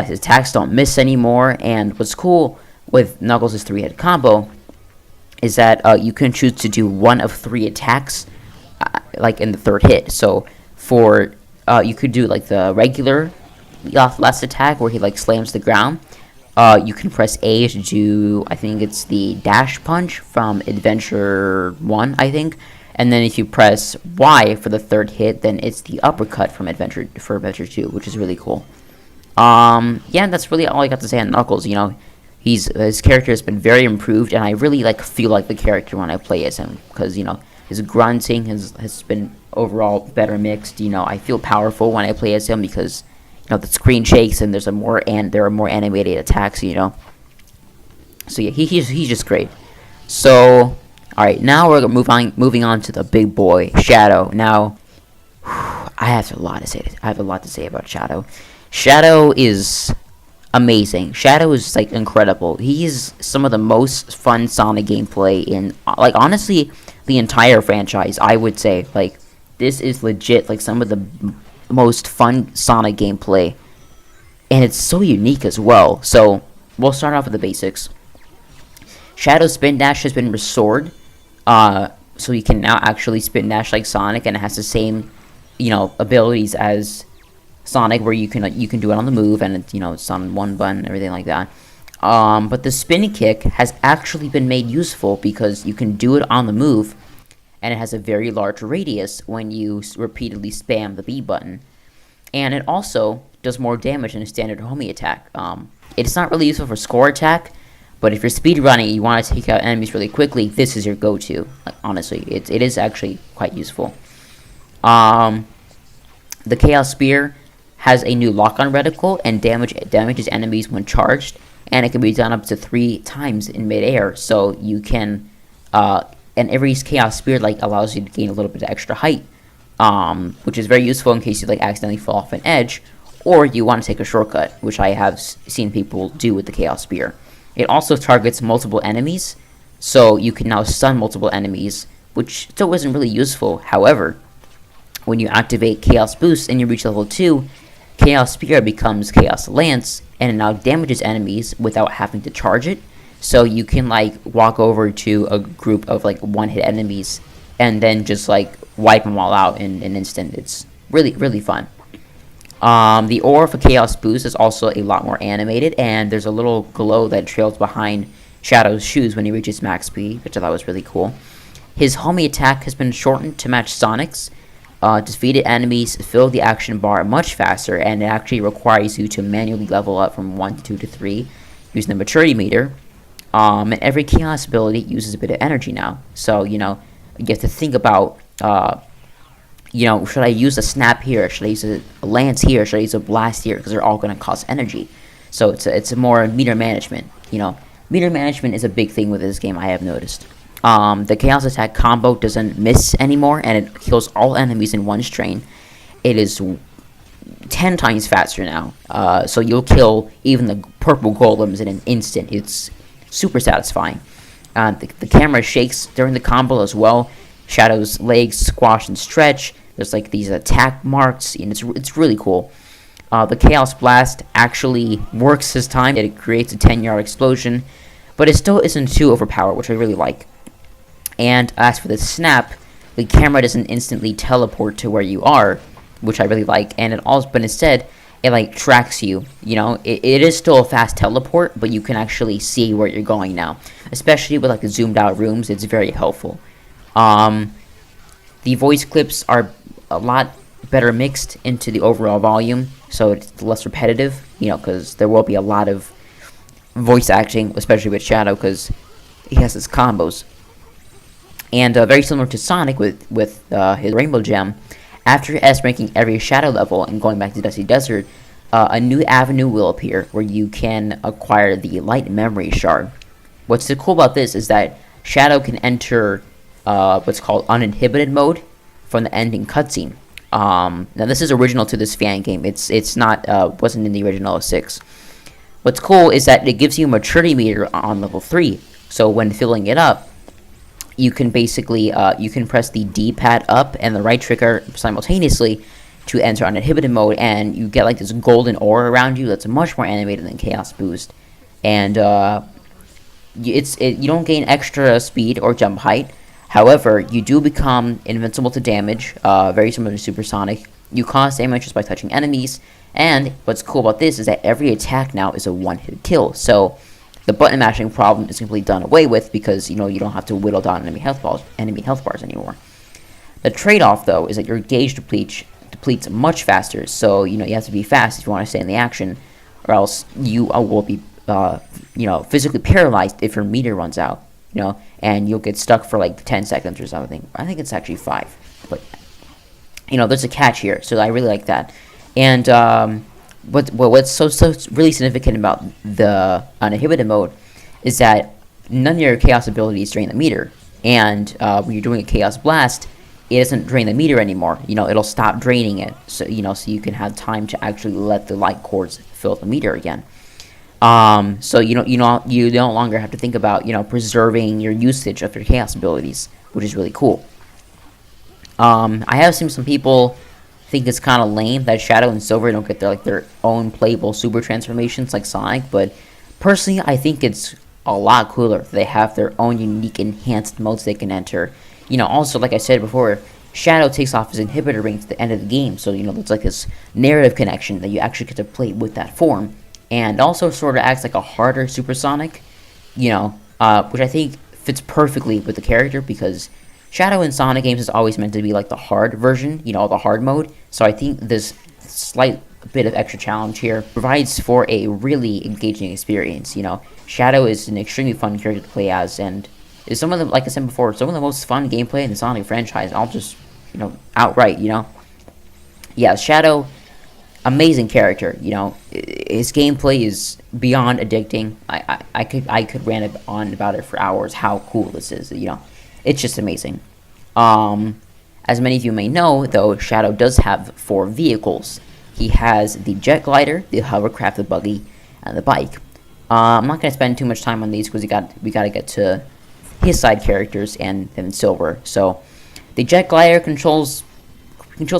His attacks don't miss anymore, and what's cool with Knuckles' 3-hit combo is that you can choose to do one of 3 attacks in the 3rd hit. So for you could do the regular last attack where he slams the ground. You can press A to do, I think it's the dash punch from Adventure 1, I think. And then if you press Y for the 3rd hit, then it's the uppercut from Adventure 2, which is really cool. Yeah, that's really all I got to say on Knuckles. His character has been very improved, and I really feel like the character when I play as him, because his grunting has been overall better mixed. I feel powerful when I play as him because the screen shakes and there are more animated attacks. So yeah, he's just great. So all right, now we're moving on to the big boy, Shadow. Now I have a lot to say about Shadow. Shadow is amazing. Shadow is incredible. He's some of the most fun Sonic gameplay in honestly the entire franchise. I would say this is legit some of the most fun Sonic gameplay, and it's so unique as well. So we'll start off with the basics. Shadow's spin dash has been restored, so you can now actually spin dash like Sonic, and it has the same abilities as Sonic, where you can do it on the move, and it's on one button and everything like that. But the spin kick has actually been made useful because you can do it on the move, and it has a very large radius when you repeatedly spam the B button. And it also does more damage than a standard homie attack. It's not really useful for score attack, but if you're speedrunning and you want to take out enemies really quickly, this is your go-to. Honestly, it is actually quite useful. The Chaos Spear has a new lock-on reticle and damages enemies when charged, and it can be done up to 3 times in midair. So you can, and every Chaos Spear allows you to gain a little bit of extra height, which is very useful in case you accidentally fall off an edge, or you want to take a shortcut, which I have seen people do with the Chaos Spear. It also targets multiple enemies, so you can now stun multiple enemies, which still isn't really useful. However, when you activate Chaos Boost and you reach level 2, Chaos Spear becomes Chaos Lance, and it now damages enemies without having to charge it. So you can walk over to a group of one-hit enemies and then just wipe them all out in an instant. It's really, really fun. The aura for Chaos Boost is also a lot more animated, and there's a little glow that trails behind Shadow's shoes when he reaches max speed, which I thought was really cool. His homie attack has been shortened to match Sonic's. Defeated enemies fill the action bar much faster, and it actually requires you to manually level up from 1 to 2 to 3 using the maturity meter. And every Chaos ability uses a bit of energy now. So, you have to think about, should I use a snap here? Should I use a lance here? Should I use a blast here? Because they're all going to cost energy. So it's a more meter management. Meter management is a big thing with this game, I have noticed. The Chaos Attack combo doesn't miss anymore, and it kills all enemies in one strain. It is 10 times faster now, so you'll kill even the purple golems in an instant. It's super satisfying. The camera shakes during the combo as well. Shadow's legs squash and stretch. There's these attack marks, and it's really cool. The Chaos Blast actually works this time. It creates a 10-yard explosion, but it still isn't too overpowered, which I really like. And as for the snap, the camera doesn't instantly teleport to where you are, which I really like. But instead, it tracks you. It is still a fast teleport, but you can actually see where you're going now. Especially with the zoomed out rooms, it's very helpful. The voice clips are a lot better mixed into the overall volume, so it's less repetitive. Because there will be a lot of voice acting, especially with Shadow, because he has his combos. And very similar to Sonic with his Rainbow Gem, after S-ranking every Shadow level and going back to Dusty Desert, a new avenue will appear where you can acquire the Light Memory Shard. What's so cool about this is that Shadow can enter what's called uninhibited mode from the ending cutscene. Now this is original to this fan game. It's not wasn't in the original 06. What's cool is that it gives you a maturity meter on level 3. So when filling it up, you can basically you can press the D-pad up and the right trigger simultaneously to enter uninhibited mode, and you get like this golden aura around you that's much more animated than Chaos Boost. And you don't gain extra speed or jump height. However, you do become invincible to damage, very similar to Supersonic. You cause damage just by touching enemies, and what's cool about this is that every attack now is a one-hit kill. So the button mashing problem is completely done away with because you don't have to whittle down enemy health bars anymore. The trade-off though is that your gauge depletes much faster. So you have to be fast if you want to stay in the action, or else you will be physically paralyzed if your meter runs out. And you'll get stuck for like 10 seconds or something. I think it's actually 5, but there's a catch here, so I really like that. And what's so really significant about the uninhibited mode is that none of your chaos abilities drain the meter, and when you're doing a chaos blast, it doesn't drain the meter anymore. It'll stop draining it, so so you can have time to actually let the light cores fill the meter again. So you no longer have to think about preserving your usage of your chaos abilities, which is really cool. I have seen some people think it's kind of lame that Shadow and Silver don't get their own playable super transformations like Sonic, but personally I think it's a lot cooler if they have their own unique enhanced modes they can enter. Also, like I said before, Shadow takes off his inhibitor ring to the end of the game, so there's like this narrative connection that you actually get to play with that form, and also sort of acts like a harder Supersonic, which I think fits perfectly with the character, because Shadow in Sonic games is always meant to be like the hard version, the hard mode. So I think this slight bit of extra challenge here provides for a really engaging experience. Shadow is an extremely fun character to play as, and is some of the, like I said before, some of the most fun gameplay in the Sonic franchise. I'll just, outright, Yeah, Shadow, amazing character. His gameplay is beyond addicting. I could rant on about it for hours. How cool this is. It's just amazing. As many of you may know, though, Shadow does have 4 vehicles. He has the jet glider, the hovercraft, the buggy, and the bike. I'm not going to spend too much time on these because we got to get to his side characters and then Silver. So the jet glider controls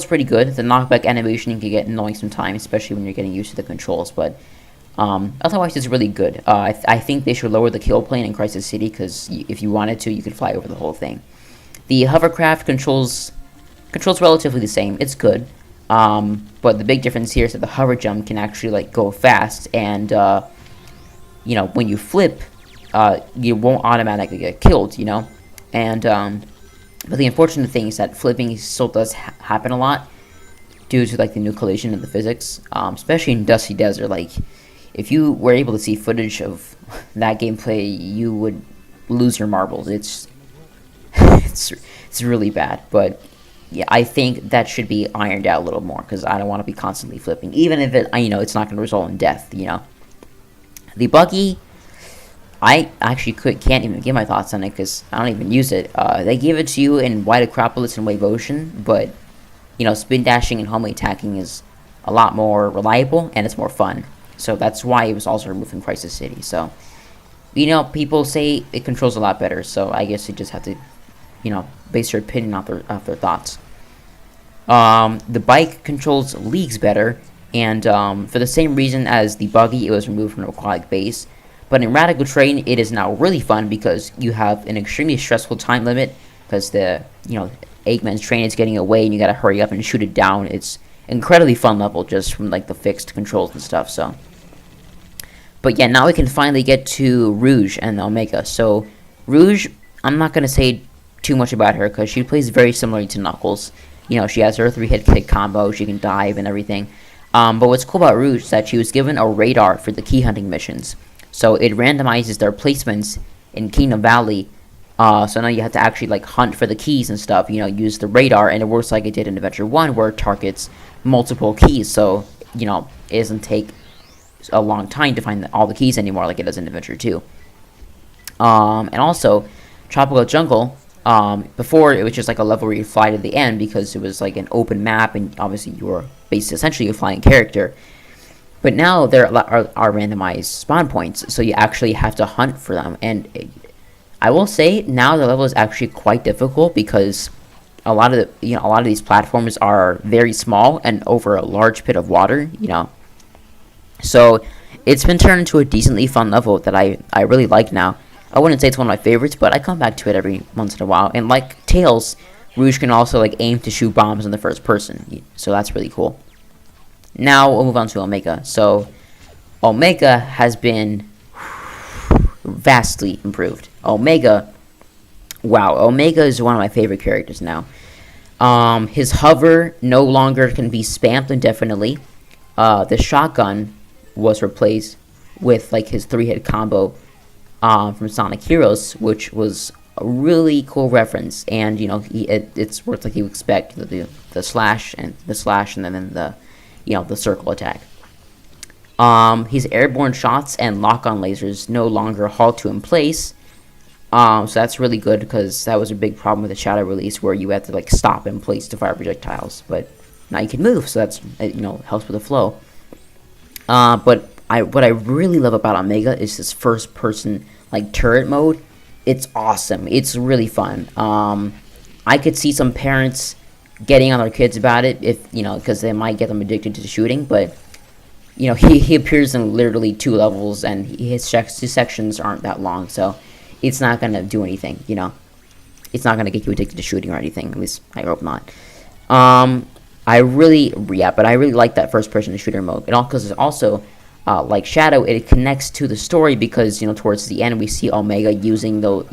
pretty good. The knockback animation can get annoying sometimes, especially when you're getting used to the controls, but otherwise it's really good. I think they should lower the kill plane in Crisis City, because if you wanted to, you could fly over the whole thing. The hovercraft controls relatively the same. It's good, but the big difference here is that the hover jump can actually go fast, and when you flip, you won't automatically get killed. And but the unfortunate thing is that flipping still does happen a lot due to the new collision of the physics, especially in Dusty Desert. If you were able to see footage of that gameplay, you would lose your marbles. It's really bad, but yeah, I think that should be ironed out a little more, because I don't want to be constantly flipping, even if it's not going to result in death. The buggy, I actually can't even give my thoughts on it because I don't even use it. They give it to you in White Acropolis and Wave Ocean, but spin dashing and homely attacking is a lot more reliable and it's more fun. So that's why it was also removed from Crisis City. So, people say it controls a lot better. So I guess you just have to, base your opinion off their thoughts. The bike controls leagues better, and for the same reason as the buggy, it was removed from the Aquatic base. But in Radical Terrain, it is now really fun because you have an extremely stressful time limit, because Eggman's train is getting away and you gotta hurry up and shoot it down. It's incredibly fun level just from the fixed controls and stuff. So, but yeah, now we can finally get to Rouge and Omega. So Rouge, I'm not gonna say too much about her because she plays very similarly to Knuckles. She has her 3-hit kick combo, she can dive and everything. But what's cool about Rouge is that she was given a radar for the key hunting missions. So it randomizes their placements in Kingdom Valley So now you have to actually like hunt for the keys and stuff. Use the radar, and it works like it did in Adventure 1, where it targets multiple keys. So it doesn't take a long time to find all the keys anymore, like it does in Adventure 2. And also, Tropical Jungle. Before it was just like a level where you fly to the end because it was like an open map, and obviously you were basically essentially a flying character. But now there are randomized spawn points, so you actually have to hunt for them. And I will say now the level is actually quite difficult because a lot of these platforms are very small and over a large pit of water. So it's been turned into a decently fun level that I really like now. I wouldn't say it's one of my favorites, but I come back to it every once in a while. And like Tails, Rouge can also like aim to shoot bombs in the first person, so that's really cool. Now we'll move on to Omega. So Omega has been vastly improved. Omega is one of my favorite characters now. His hover no longer can be spammed indefinitely. The shotgun was replaced with like his 3-hit combo from Sonic Heroes, which was a really cool reference. And it's worked like you expect, the slash and then the circle attack. His airborne shots and lock-on lasers no longer halt to in place. So that's really good because that was a big problem with the Shadow release where you had to like stop in place to fire projectiles. But now you can move, so that's helps with the flow. But what I really love about Omega is this first-person like turret mode. It's awesome. It's really fun. I could see some parents getting on their kids about it if because they might get them addicted to the shooting. But he appears in literally 2 levels, and his sections aren't that long, so it's not gonna do anything. It's not gonna get you addicted to shooting or anything. At least I hope not. But I really like that first-person shooter mode. And all because it's also like Shadow, it connects to the story because towards the end we see Omega using the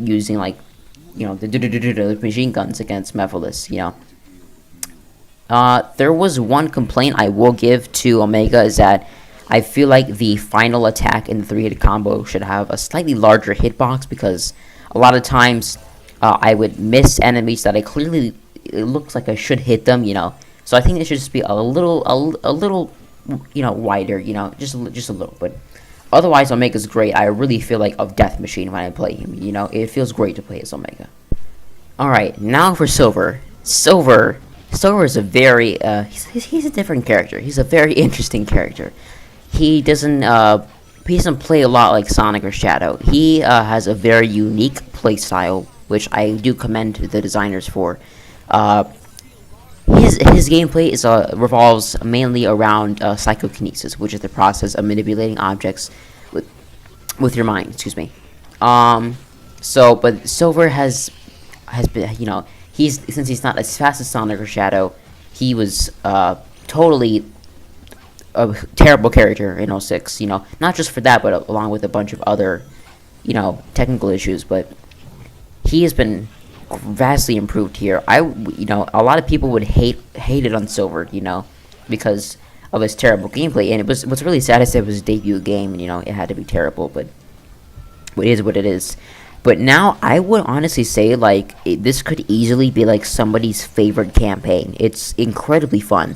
machine guns against Mephiles. There was one complaint I will give to Omega is that I feel like the final attack in the 3-hit combo should have a slightly larger hitbox because a lot of times I would miss enemies that it looks like I should hit them. So I think it should just be a little wider, just a little. But otherwise, Omega's great. I really feel like a death machine when I play him. It feels great to play as Omega. All right, now for Silver. Silver is a very he's a different character. He's a very interesting character. He doesn't play a lot like Sonic or Shadow. He has a very unique play style, which I do commend the designers for. His gameplay revolves mainly around psychokinesis, which is the process of manipulating objects with your mind. Excuse me. But Silver has been since he's not as fast as Sonic or Shadow, he was totally a terrible character in 06. Not just for that, but along with a bunch of other technical issues. But he has been vastly improved here. A lot of people would hate it on Silver, because of his terrible gameplay. And what's really sad is that it was his debut game, and it had to be terrible. But it is what it is. But now I would honestly say this could easily be like somebody's favorite campaign. It's incredibly fun.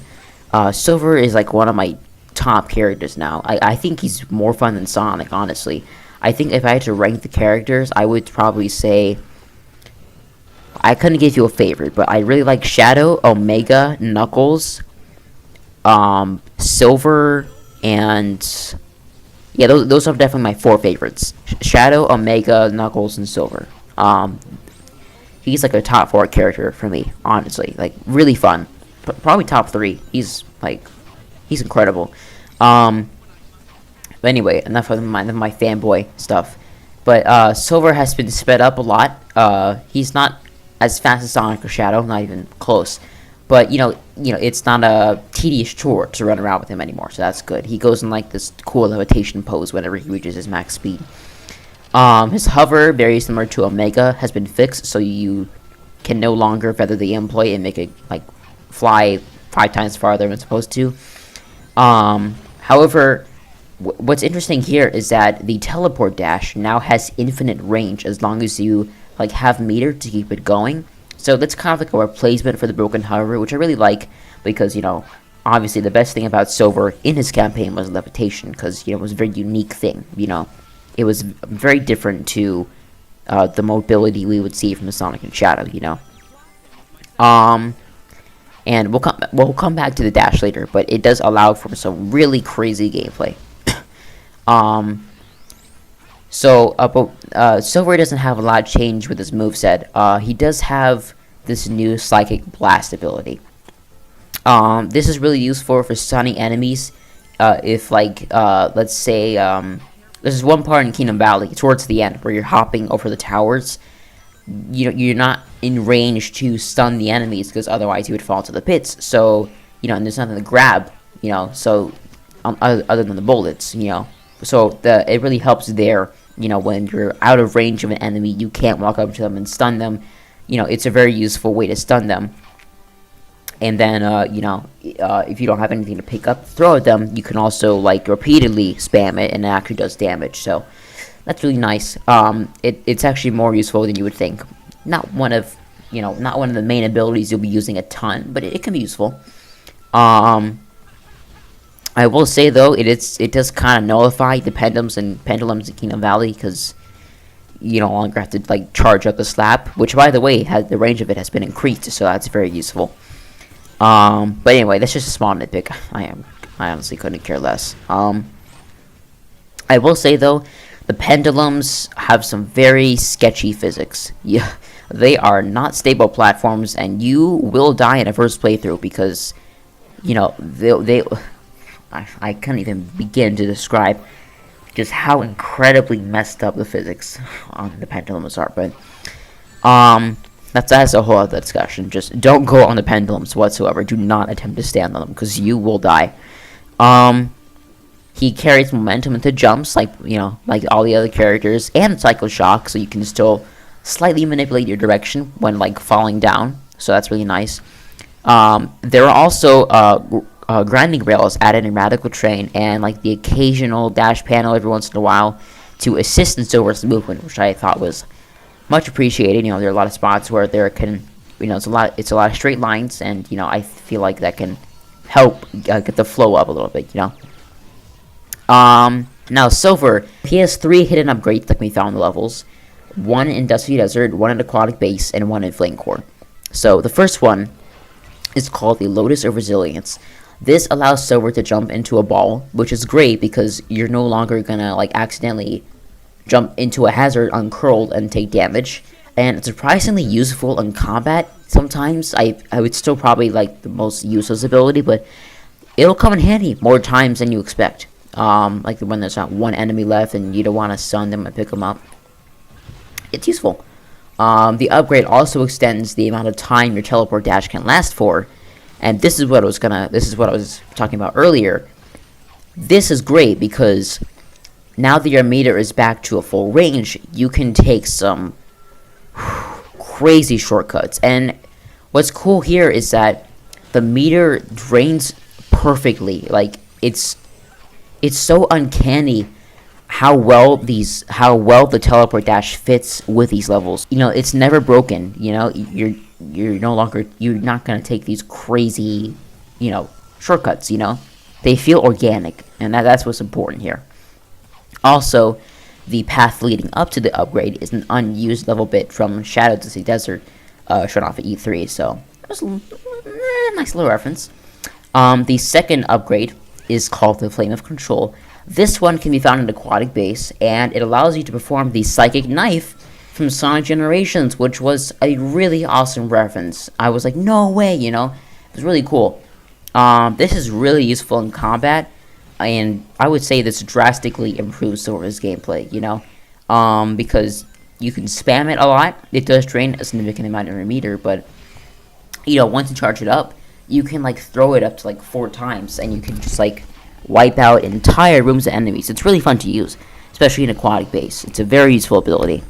Silver is like one of my top characters now. I think he's more fun than Sonic, honestly. I think if I had to rank the characters, I would probably say I couldn't give you a favorite, but I really like Shadow, Omega, Knuckles, Silver, and yeah, those are definitely my 4 favorites. Shadow, Omega, Knuckles, and Silver. He's like a top 4 character for me, honestly. Like, really fun. Probably top 3. He's incredible. But anyway, enough of my fanboy stuff. But Silver has been sped up a lot. He's not as fast as Sonic or Shadow, not even close. But it's not a tedious chore to run around with him anymore, so that's good. He goes in like this cool levitation pose whenever he reaches his max speed. His hover, very similar to Omega, has been fixed, so you can no longer feather the employee and make it like fly 5 times farther than it's supposed to. However, what's interesting here is that the teleport dash now has infinite range as long as you like have meter to keep it going. So that's kind of like a replacement for the broken hover, which I really like because, you know, obviously the best thing about Silver in his campaign was levitation because, you know, it was a very unique thing, you know. It was very different to the mobility we would see from the Sonic and Shadow, you know. And we'll come back to the dash later, but it does allow for some really crazy gameplay. But Silver doesn't have a lot of change with his moveset. He does have this new Psychic Blast ability. This is really useful for stunning enemies. If, like, let's say, there's one part in Kingdom Valley towards the end where you're hopping over the towers. You're not in range to stun the enemies because otherwise you would fall to the pits. So, you know, and there's nothing to grab, you know, so, other than the bullets, you know. So, it really helps there, you know, when you're out of range of an enemy, you can't walk up to them and stun them. You know, it's a very useful way to stun them. And then, you know, if you don't have anything to pick up, throw at them, you can also, like, repeatedly spam it, and it actually does damage, so that's really nice. It's actually more useful than you would think. Not one of the main abilities you'll be using a ton, but it can be useful. I will say, though, it does kind of nullify the pendulums in Kingdom Valley, because you no longer have to, like, charge up the slap, which, by the way, the range of it has been increased, so that's very useful. But anyway, that's just a small nitpick. I honestly couldn't care less. I will say, though, the pendulums have some very sketchy physics. Yeah, they are not stable platforms, and you will die in a first playthrough because, you know, I can't even begin to describe just how incredibly messed up the physics on the pendulums are. But that's a whole other discussion. Just don't go on the pendulums whatsoever. Do not attempt to stand on them because you will die. He carries momentum into jumps, like, you know, like all the other characters, and Psycho Shock, so you can still slightly manipulate your direction when, like, falling down. So that's really nice. There are also grinding rails added in Radical Train, and, like, the occasional dash panel every once in a while to assist in Silver's movement, which I thought was much appreciated. You know, there are a lot of spots where there can, you know, it's a lot of straight lines, and, you know, I feel like that can help get the flow up a little bit, you know. Now Silver, he has 3 hidden upgrades like we found in the levels. 1 in Dusty Desert, 1 in Aquatic Base, and 1 in Flame Core. So the first one is called the Lotus of Resilience. This allows Silver to jump into a ball, which is great because you're no longer gonna, like, accidentally jump into a hazard uncurled and take damage. And it's surprisingly useful in combat. Sometimes I would still probably like the most useless ability, but it'll come in handy more times than you expect. Like when there's not one enemy left and you don't want to stun them and pick them up. It's useful. The upgrade also extends the amount of time your teleport dash can last for, and this is what I was talking about earlier. This is great because now that your meter is back to a full range, you can take some crazy shortcuts. And what's cool here is that the meter drains perfectly. Like, it's so uncanny how well the teleport dash fits with these levels. You know, it's never broken. You know, you're not gonna take these crazy, you know, shortcuts. You know, they feel organic, and that's what's important here. Also, the path leading up to the upgrade is an unused level bit from Shadow to the Desert, shown off at E3. So that was a nice little reference. The second upgrade is called the Flame of Control. This one can be found in Aquatic Base, and it allows you to perform the Psychic Knife from Sonic Generations, which was a really awesome reference. I was like, no way, you know? It was really cool. This is really useful in combat, and I would say this drastically improves Silver's gameplay, you know? Because you can spam it a lot. It does drain a significant amount of your meter, but, you know, once you charge it up, you can, like, throw it up to, like, 4 times, and you can just, like, wipe out entire rooms of enemies. It's really fun to use, especially in Aquatic Base. It's a very useful ability.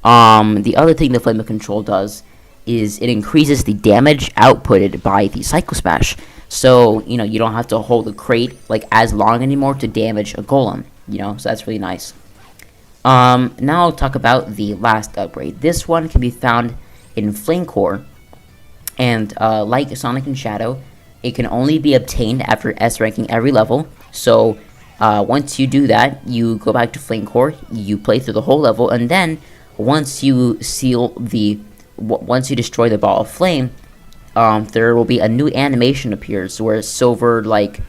The other thing the Flame of Control does is it increases the damage outputted by the Psycho Smash. So, you know, you don't have to hold the crate, like, as long anymore to damage a golem, you know? So that's really nice. Now I'll talk about the last upgrade. This one can be found in Flame Core, and like Sonic and Shadow, it can only be obtained after S ranking every level. So once you do that, you go back to Flame Core, you play through the whole level, and then once you once you destroy the ball of flame, there will be a new animation appears where Silver like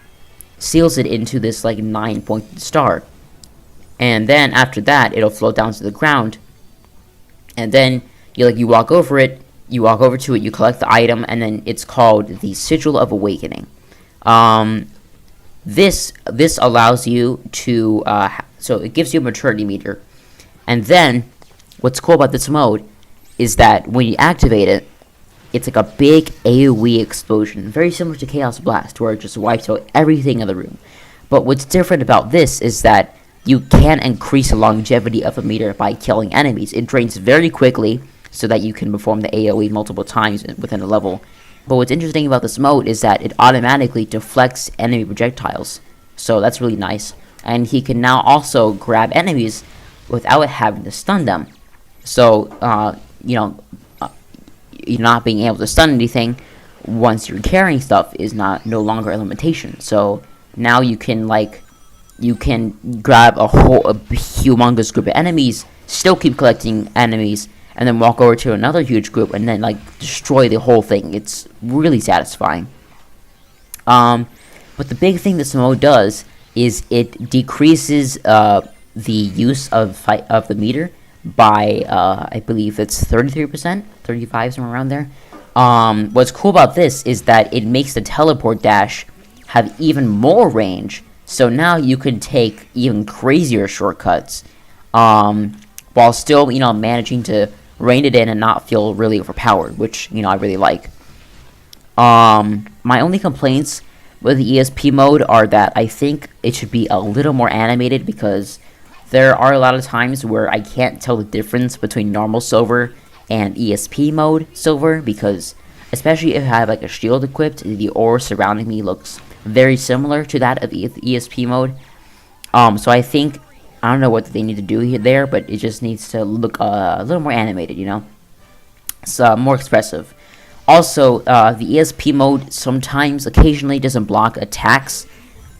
seals it into this like 9-pointed star, and then after that it'll float down to the ground, and then you walk over it, you walk over to it, you collect the item, and then it's called the Sigil of Awakening. This allows you to so it gives you a maturity meter, and then what's cool about this mode is that when you activate it, it's like a big AoE explosion, very similar to Chaos Blast, where it just wipes out everything in the room. But what's different about this is that you can increase the longevity of a meter by killing enemies. It drains very quickly, so that you can perform the AoE multiple times within a level. But what's interesting about this mode is that it automatically deflects enemy projectiles, so that's really nice. And he can now also grab enemies without having to stun them. So, you're not being able to stun anything once you're carrying stuff is no longer a limitation. So now you can grab a humongous group of enemies, still keep collecting enemies, and then walk over to another huge group and then destroy the whole thing. It's really satisfying. But the big thing this mode does is it decreases the use of the meter by I believe it's 33%, 35, somewhere around there. What's cool about this is that it makes the teleport dash have even more range, so now you can take even crazier shortcuts, while still managing to rein it in and not feel really overpowered, which I really like. My only complaints with the ESP mode are that I think it should be a little more animated, because there are a lot of times where I can't tell the difference between normal Silver and ESP mode Silver, because especially if I have a shield equipped, the aura surrounding me looks very similar to that of ESP mode. So I think, I don't know what they need to do there, but it just needs to look a little more animated, It's more expressive. Also, the ESP mode occasionally doesn't block attacks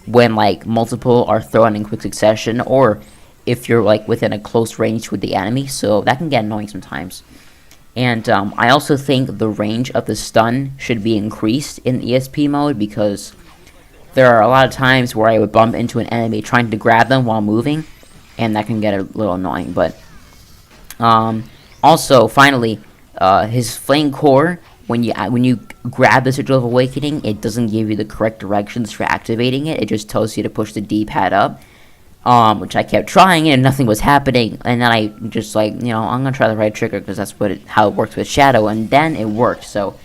when multiple are thrown in quick succession, or if you're within a close range with the enemy, so that can get annoying sometimes. And I also think the range of the stun should be increased in ESP mode, because there are a lot of times where I would bump into an enemy trying to grab them while moving, and that can get a little annoying. But also, finally, his flame core, when you grab the Sigil of Awakening, it doesn't give you the correct directions for activating it. It just tells you to push the D-pad up. Which I kept trying and nothing was happening, and then I just I'm gonna try the right trigger, because that's how it works with Shadow, and then it worked. So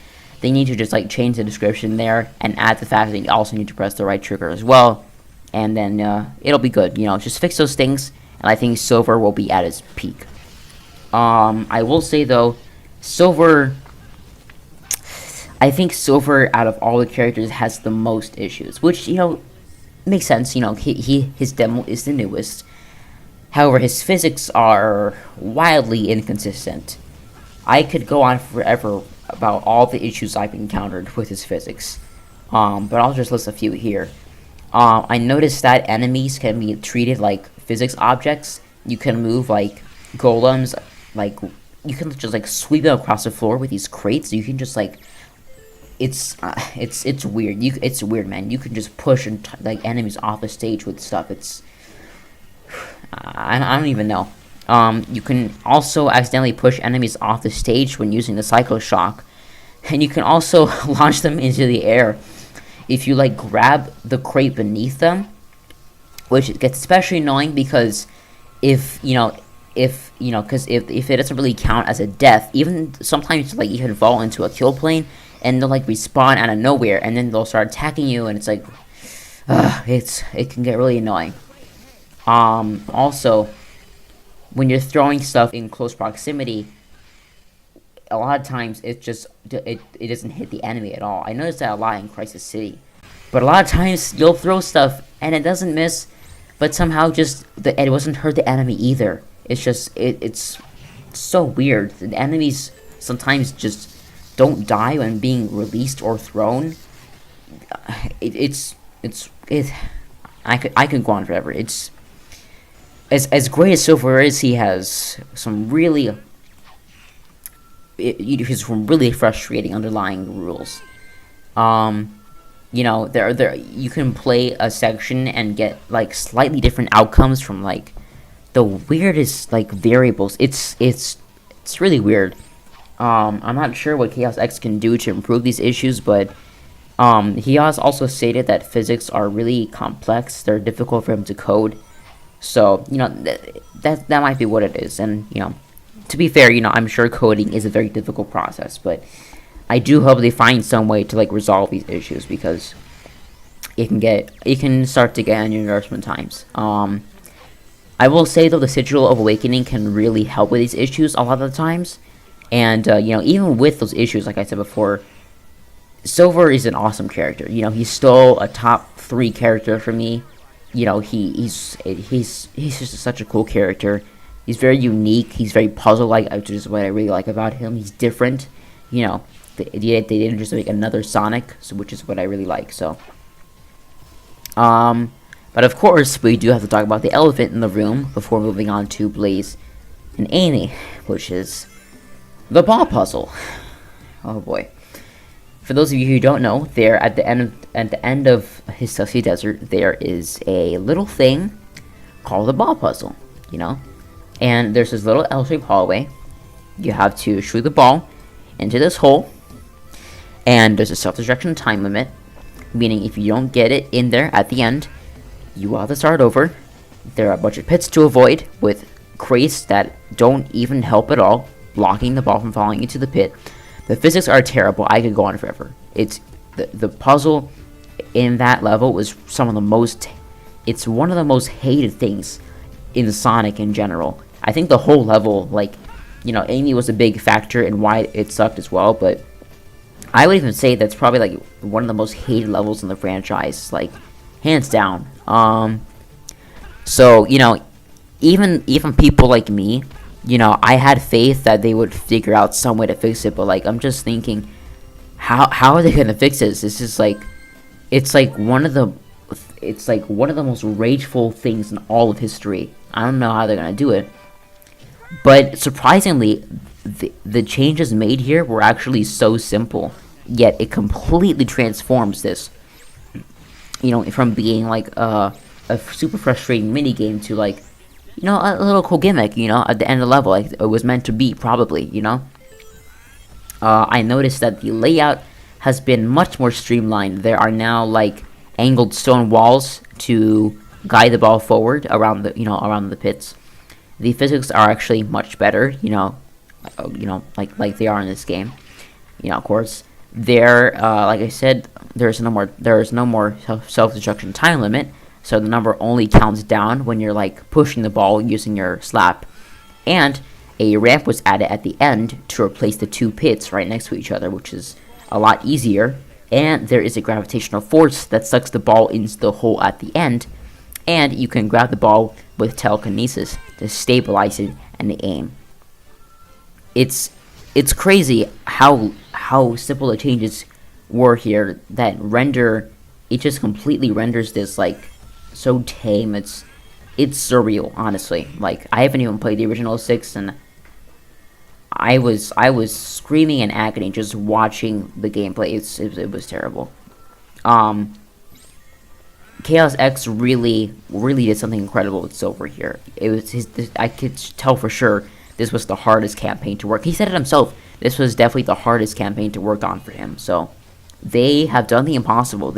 they need to just change the description there and add the fact that you also need to press the right trigger as well, and then it'll be good. Just fix those things, and I think Silver will be at its peak. I will say though, I think Silver out of all the characters has the most issues, which makes sense. His demo is the newest. However, his physics are wildly inconsistent. I could go on forever about all the issues I've encountered with his physics, but I'll just list a few here. I noticed that enemies can be treated like physics objects. You can move golems, you can just sweep them across the floor with these crates. You can just it's weird. It's weird, man. You can just push enemies off the stage with stuff. I don't even know. You can also accidentally push enemies off the stage when using the Psycho Shock, and you can also launch them into the air if you grab the crate beneath them, which gets especially annoying because if it doesn't really count as a death, even sometimes you can fall into a kill plane and they'll respawn out of nowhere, and then they'll start attacking you, and it's it can get really annoying. Also, when you're throwing stuff in close proximity, a lot of times it doesn't hit the enemy at all. I noticed that a lot in Crisis City, but a lot of times you'll throw stuff and it doesn't miss, but somehow it wasn't hurt the enemy either. It's just it's so weird. The enemies sometimes just don't die when being released or thrown. I could go on forever. It's as great as Silver is. He has some really frustrating underlying rules. You know, there you can play a section and get like slightly different outcomes from like the weirdest like variables. It's really weird. I'm not sure what Chaos X can do to improve these issues, but he has also stated that physics are really complex. They're difficult for him to code. So, you know, that might be what it is. And, you know, to be fair, you know, I'm sure coding is a very difficult process, but I do hope they find some way to like resolve these issues, because it can start to get on your nerves sometimes. I will say though, the Sigil of Awakening can really help with these issues a lot of the times. And, you know, even with those issues, like I said before, Silver is an awesome character. You know, he's still a top 3 character for me. You know, he's just such a cool character. He's very unique. He's very puzzle-like, which is what I really like about him. He's different. You know, they didn't just make another Sonic, so which is what I really like. So, but of course, we do have to talk about the elephant in the room before moving on to Blaze and Amy, which is the ball puzzle. Oh boy. For those of you who don't know, there at the end of his Dusty Desert, there is a little thing called the ball puzzle, you know? And there's this little L-shaped hallway. You have to shoot the ball into this hole, and there's a self-destruction time limit, meaning if you don't get it in there at the end, you will have to start over. There are a bunch of pits to avoid, with crates that don't even help at all, blocking the ball from falling into the pit. The physics are terrible. I could go on forever. It's the puzzle in that level was some of the most. It's one of the most hated things in Sonic in general. I think the whole level, like, you know, Amy was a big factor in why it sucked as well. But I would even say that's probably like one of the most hated levels in the franchise, like hands down. So you know, even people like me, you know, I had faith that they would figure out some way to fix it, but like I'm just thinking, how are they gonna fix this? This is like, it's like one of the most rageful things in all of history. I don't know how they're gonna do it, but surprisingly, the changes made here were actually so simple, yet it completely transforms this. You know, from being like a super frustrating mini game to like, you know, a little cool gimmick, you know, at the end of the level, like it was meant to be, probably, you know. I noticed that the layout has been much more streamlined. There are now like angled stone walls to guide the ball forward around the pits. The physics are actually much better, you know, like they are in this game. You know, of course, like I said, there is no more self-destruction time limit. So the number only counts down when you're like pushing the ball using your slap. And a ramp was added at the end to replace the 2 pits right next to each other, which is a lot easier. And there is a gravitational force that sucks the ball into the hole at the end. And you can grab the ball with telekinesis to stabilize it and aim. It's crazy how simple the changes were here that render. It just completely renders this like so tame. It's surreal, honestly. Like, I haven't even played the original 6, and I was screaming in agony just watching the gameplay. It was terrible. Chaos X really did something incredible with Silver here. I could tell for sure this was the hardest campaign to work. He said it himself. This was definitely the hardest campaign to work on for him. So they have done the impossible.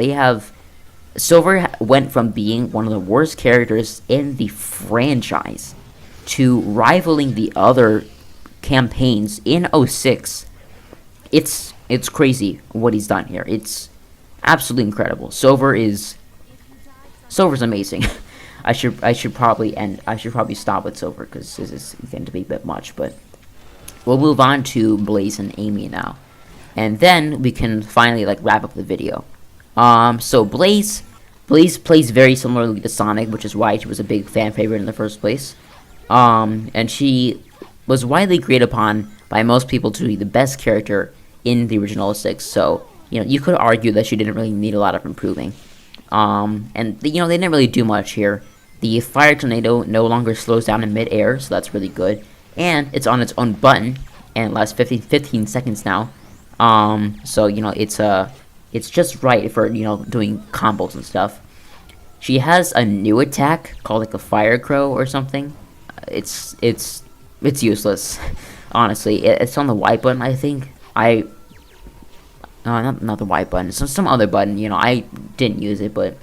Silver went from being one of the worst characters in the franchise to rivaling the other campaigns in 06. It's crazy what he's done here. It's absolutely incredible. Silver's amazing. I should probably stop with Silver because this is getting to be a bit much. But we'll move on to Blaze and Amy now, and then we can finally like wrap up the video. So Blaze plays very similarly to Sonic, which is why she was a big fan favorite in the first place. And she was widely agreed upon by most people to be the best character in the original 06. So, you could argue that she didn't really need a lot of improving. And they didn't really do much here. The fire tornado no longer slows down in mid-air, so that's really good. And it's on its own button, and it lasts 15 seconds now. So it's just right for doing combos and stuff. She has a new attack called like a fire crow or something. It's useless, honestly. It's on the Y button, I think. Not the Y button. It's some other button. I didn't use it, but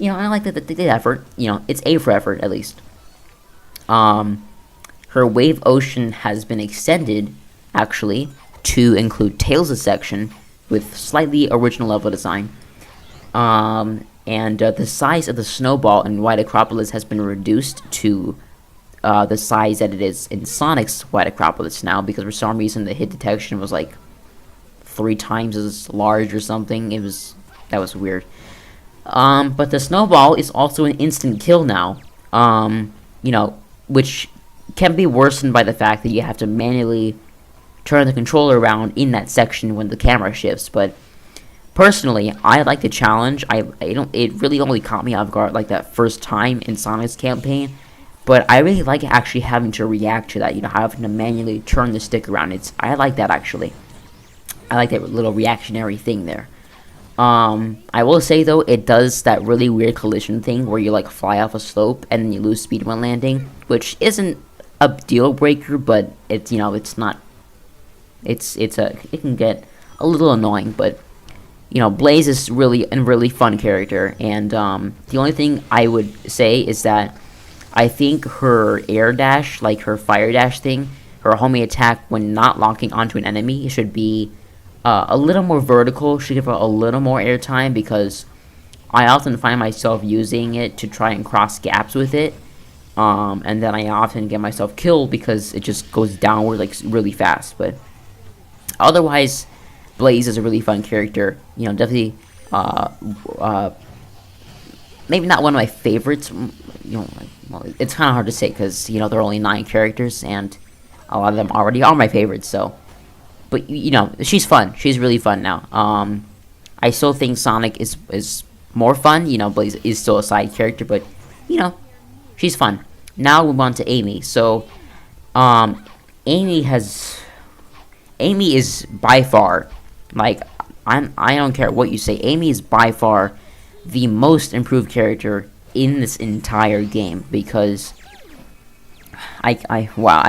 I like that they did effort. It's A for effort at least. Her wave ocean has been extended, actually, to include Tails' section with slightly original level design. And the size of the snowball in White Acropolis has been reduced to the size that it is in Sonic's White Acropolis now, because for some reason the hit detection was like 3 times as large or something. That was weird. But the snowball is also an instant kill now, which can be worsened by the fact that you have to manually turn the controller around in that section when the camera shifts. But personally, I like the challenge. It really only caught me off guard like that first time in Sonic's campaign, but I really like actually having to react to that. Having to manually turn the stick around. I like that actually. I like that little reactionary thing there. I will say though, it does that really weird collision thing where you like fly off a slope and then you lose speed when landing, which isn't a deal breaker, but it's it's not. It can get a little annoying, but Blaze is really a really fun character, and the only thing I would say is that I think her air dash, like her fire dash thing, her homing attack when not locking onto an enemy, should be a little more vertical. Should give her a little more airtime, because I often find myself using it to try and cross gaps with it, and then I often get myself killed because it just goes downward like really fast. But otherwise, Blaze is a really fun character. Definitely, maybe not one of my favorites. Well, it's kind of hard to say because there are only 9 characters, and a lot of them already are my favorites. So, but she's fun. She's really fun now. I still think Sonic is more fun. Blaze is still a side character, but she's fun. Now we move on to Amy. So, Amy is by far, like, I don't care what you say, Amy is by far the most improved character in this entire game, because I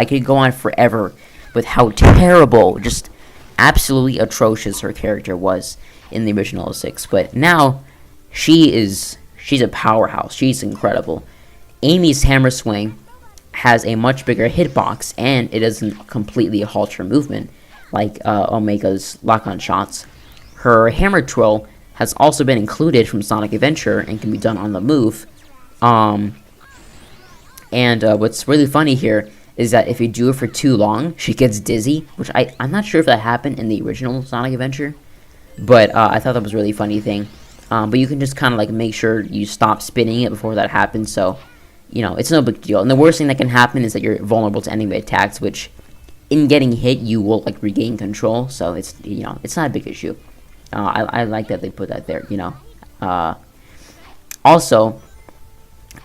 could go on forever with how terrible, just absolutely atrocious her character was in the original 06, but now she's a powerhouse. She's incredible. Amy's hammer swing has a much bigger hitbox, and it doesn't completely halt her movement like Omega's lock-on shots. Her hammer twirl has also been included from Sonic Adventure and can be done on the move. What's really funny here is that if you do it for too long, she gets dizzy, which I'm not sure if that happened in the original Sonic Adventure, but I thought that was a really funny thing. But you can just kind of like make sure you stop spinning it before that happens, so it's no big deal. And the worst thing that can happen is that you're vulnerable to enemy attacks, which in getting hit you will like regain control, so it's it's not a big issue. I like that they put that there. Also,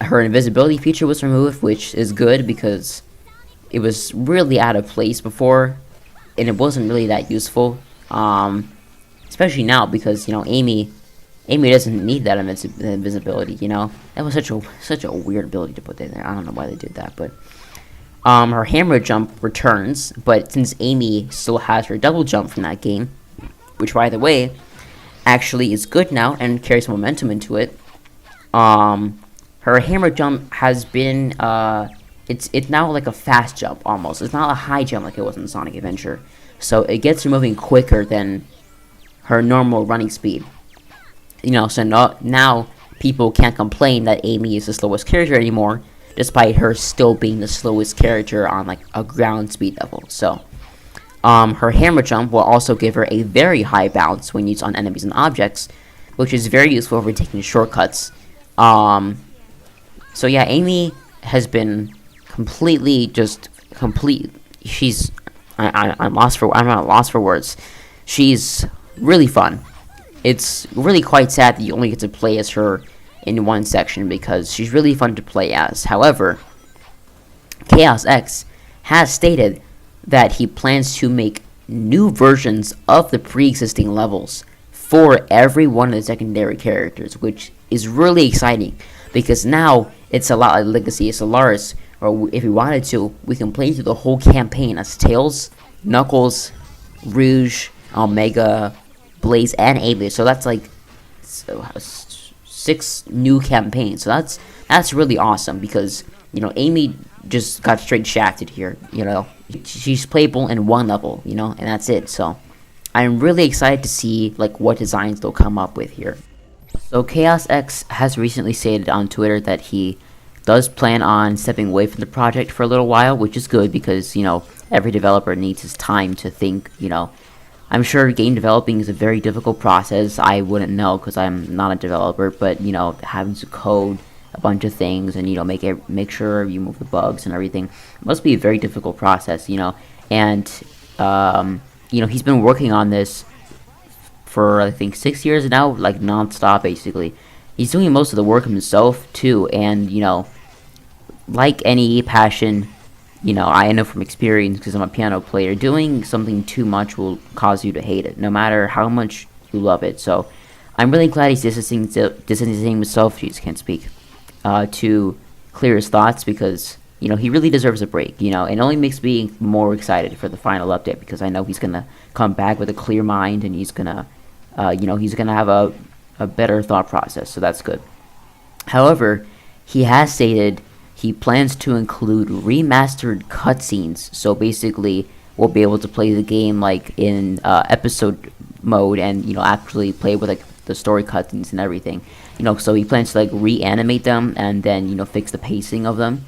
her invisibility feature was removed, which is good because it was really out of place before, and it wasn't really that useful. Especially now because Amy doesn't need that invisibility. That was such a weird ability to put in there. I don't know why they did that, but her hammer jump returns, but since Amy still has her double jump from that game, which by the way actually is good now and carries momentum into it, her hammer jump has been it's now like a fast jump almost. It's not a high jump like it was in Sonic Adventure, so it gets her moving quicker than her normal running speed. So now people can't complain that Amy is the slowest character anymore, despite her still being the slowest character on like a ground speed level. So her hammer jump will also give her a very high bounce when used on enemies and objects, which is very useful for taking shortcuts. So yeah, Amy has been completely just complete. She's I'm lost for I'm not lost for words. She's really fun. It's really quite sad that you only get to play as her in one section because she's really fun to play as. However, Chaos X has stated that he plans to make new versions of the pre-existing levels for every one of the secondary characters, which is really exciting because now it's a lot like Legacy of Solaris, or if we wanted to, we can play through the whole campaign as Tails, Knuckles, Rouge, Omega, Blaze, and Amy. So that's like 6 new campaigns. So that's really awesome because, you know, Amy just got straight shafted here. You know, she's playable in one level, you know, and that's it. So I'm really excited to see like what designs they'll come up with here. So Chaos X has recently stated on Twitter that he does plan on stepping away from the project for a little while, which is good because, you know, every developer needs his time to think, you know. I'm sure game developing is a very difficult process. I wouldn't know because I'm not a developer, but, you know, having to code a bunch of things and, you know, make sure you move the bugs and everything, it must be a very difficult process, you know. And, you know, he's been working on this for, I think, 6 years now, like, non-stop, basically. He's doing most of the work himself, too, and, you know, like any passion, you know, I know from experience, because I'm a piano player, doing something too much will cause you to hate it, no matter how much you love it. So, I'm really glad he's distancing himself, jeez, can't speak, to clear his thoughts, because, you know, he really deserves a break, you know, and it only makes me more excited for the final update, because I know he's gonna come back with a clear mind, and he's gonna, you know, he's gonna have a better thought process, so that's good. However, he has stated he plans to include remastered cutscenes, so basically we'll be able to play the game like in episode mode and, you know, actually play with like the story cutscenes and everything, you know. So he plans to like reanimate them and then, you know, fix the pacing of them.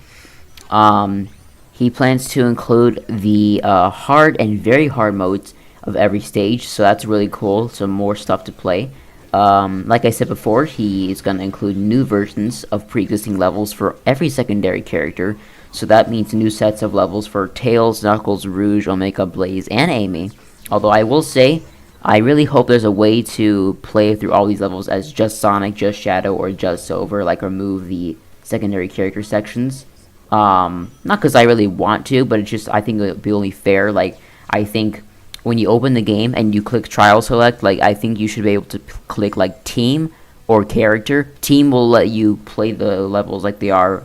He plans to include the hard and very hard modes of every stage, so that's really cool. Some more stuff to play. Like I said before, he is going to include new versions of pre-existing levels for every secondary character, so that means new sets of levels for Tails, Knuckles, Rouge, Omega, Blaze, and Amy. Although I will say, I really hope there's a way to play through all these levels as just Sonic, just Shadow, or just Silver, like remove the secondary character sections. Not because I really want to, but it's just, I think it would be only fair. Like, I think when you open the game and you click trial select, like, I think you should be able to click like team or character. Team will let you play the levels like they are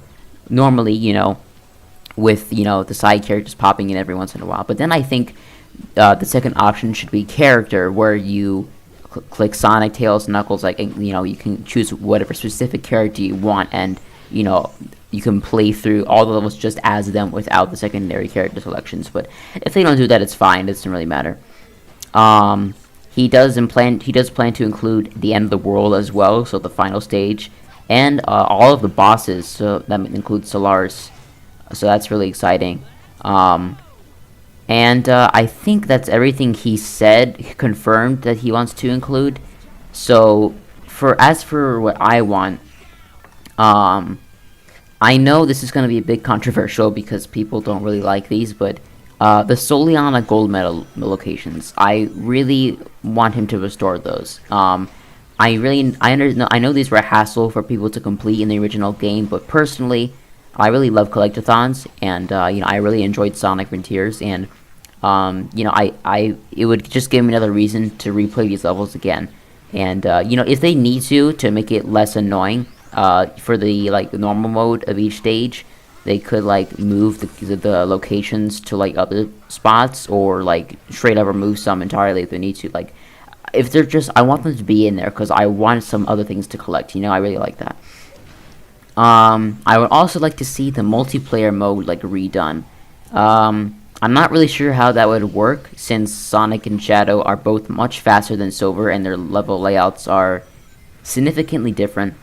normally, you know, with, you know, the side characters popping in every once in a while. But then I think the second option should be character, where you click Sonic, Tails, Knuckles, like, you know, you can choose whatever specific character you want, and, you know, you can play through all the levels just as them without the secondary character selections. But if they don't do that, it's fine. It doesn't really matter. He does plan to include the end of the world as well, so the final stage, and all of the bosses. So that includes Solaris. So that's really exciting. And I think that's everything he said, confirmed that he wants to include. So as for what I want, I know this is going to be a bit controversial because people don't really like these, but the Soliana gold medal locations, I really want him to restore those. I know these were a hassle for people to complete in the original game, but personally, I really love collectathons, and you know, I really enjoyed Sonic Frontiers, and you know, it would just give me another reason to replay these levels again. And you know, if they need to make it less annoying, for the like normal mode of each stage, they could like move the locations to like other spots, or like straight up remove some entirely if they need to. Like, if they're just, I want them to be in there because I want some other things to collect. You know, I really like that. I would also like to see the multiplayer mode like redone. I'm not really sure how that would work, since Sonic and Shadow are both much faster than Silver and their level layouts are significantly different.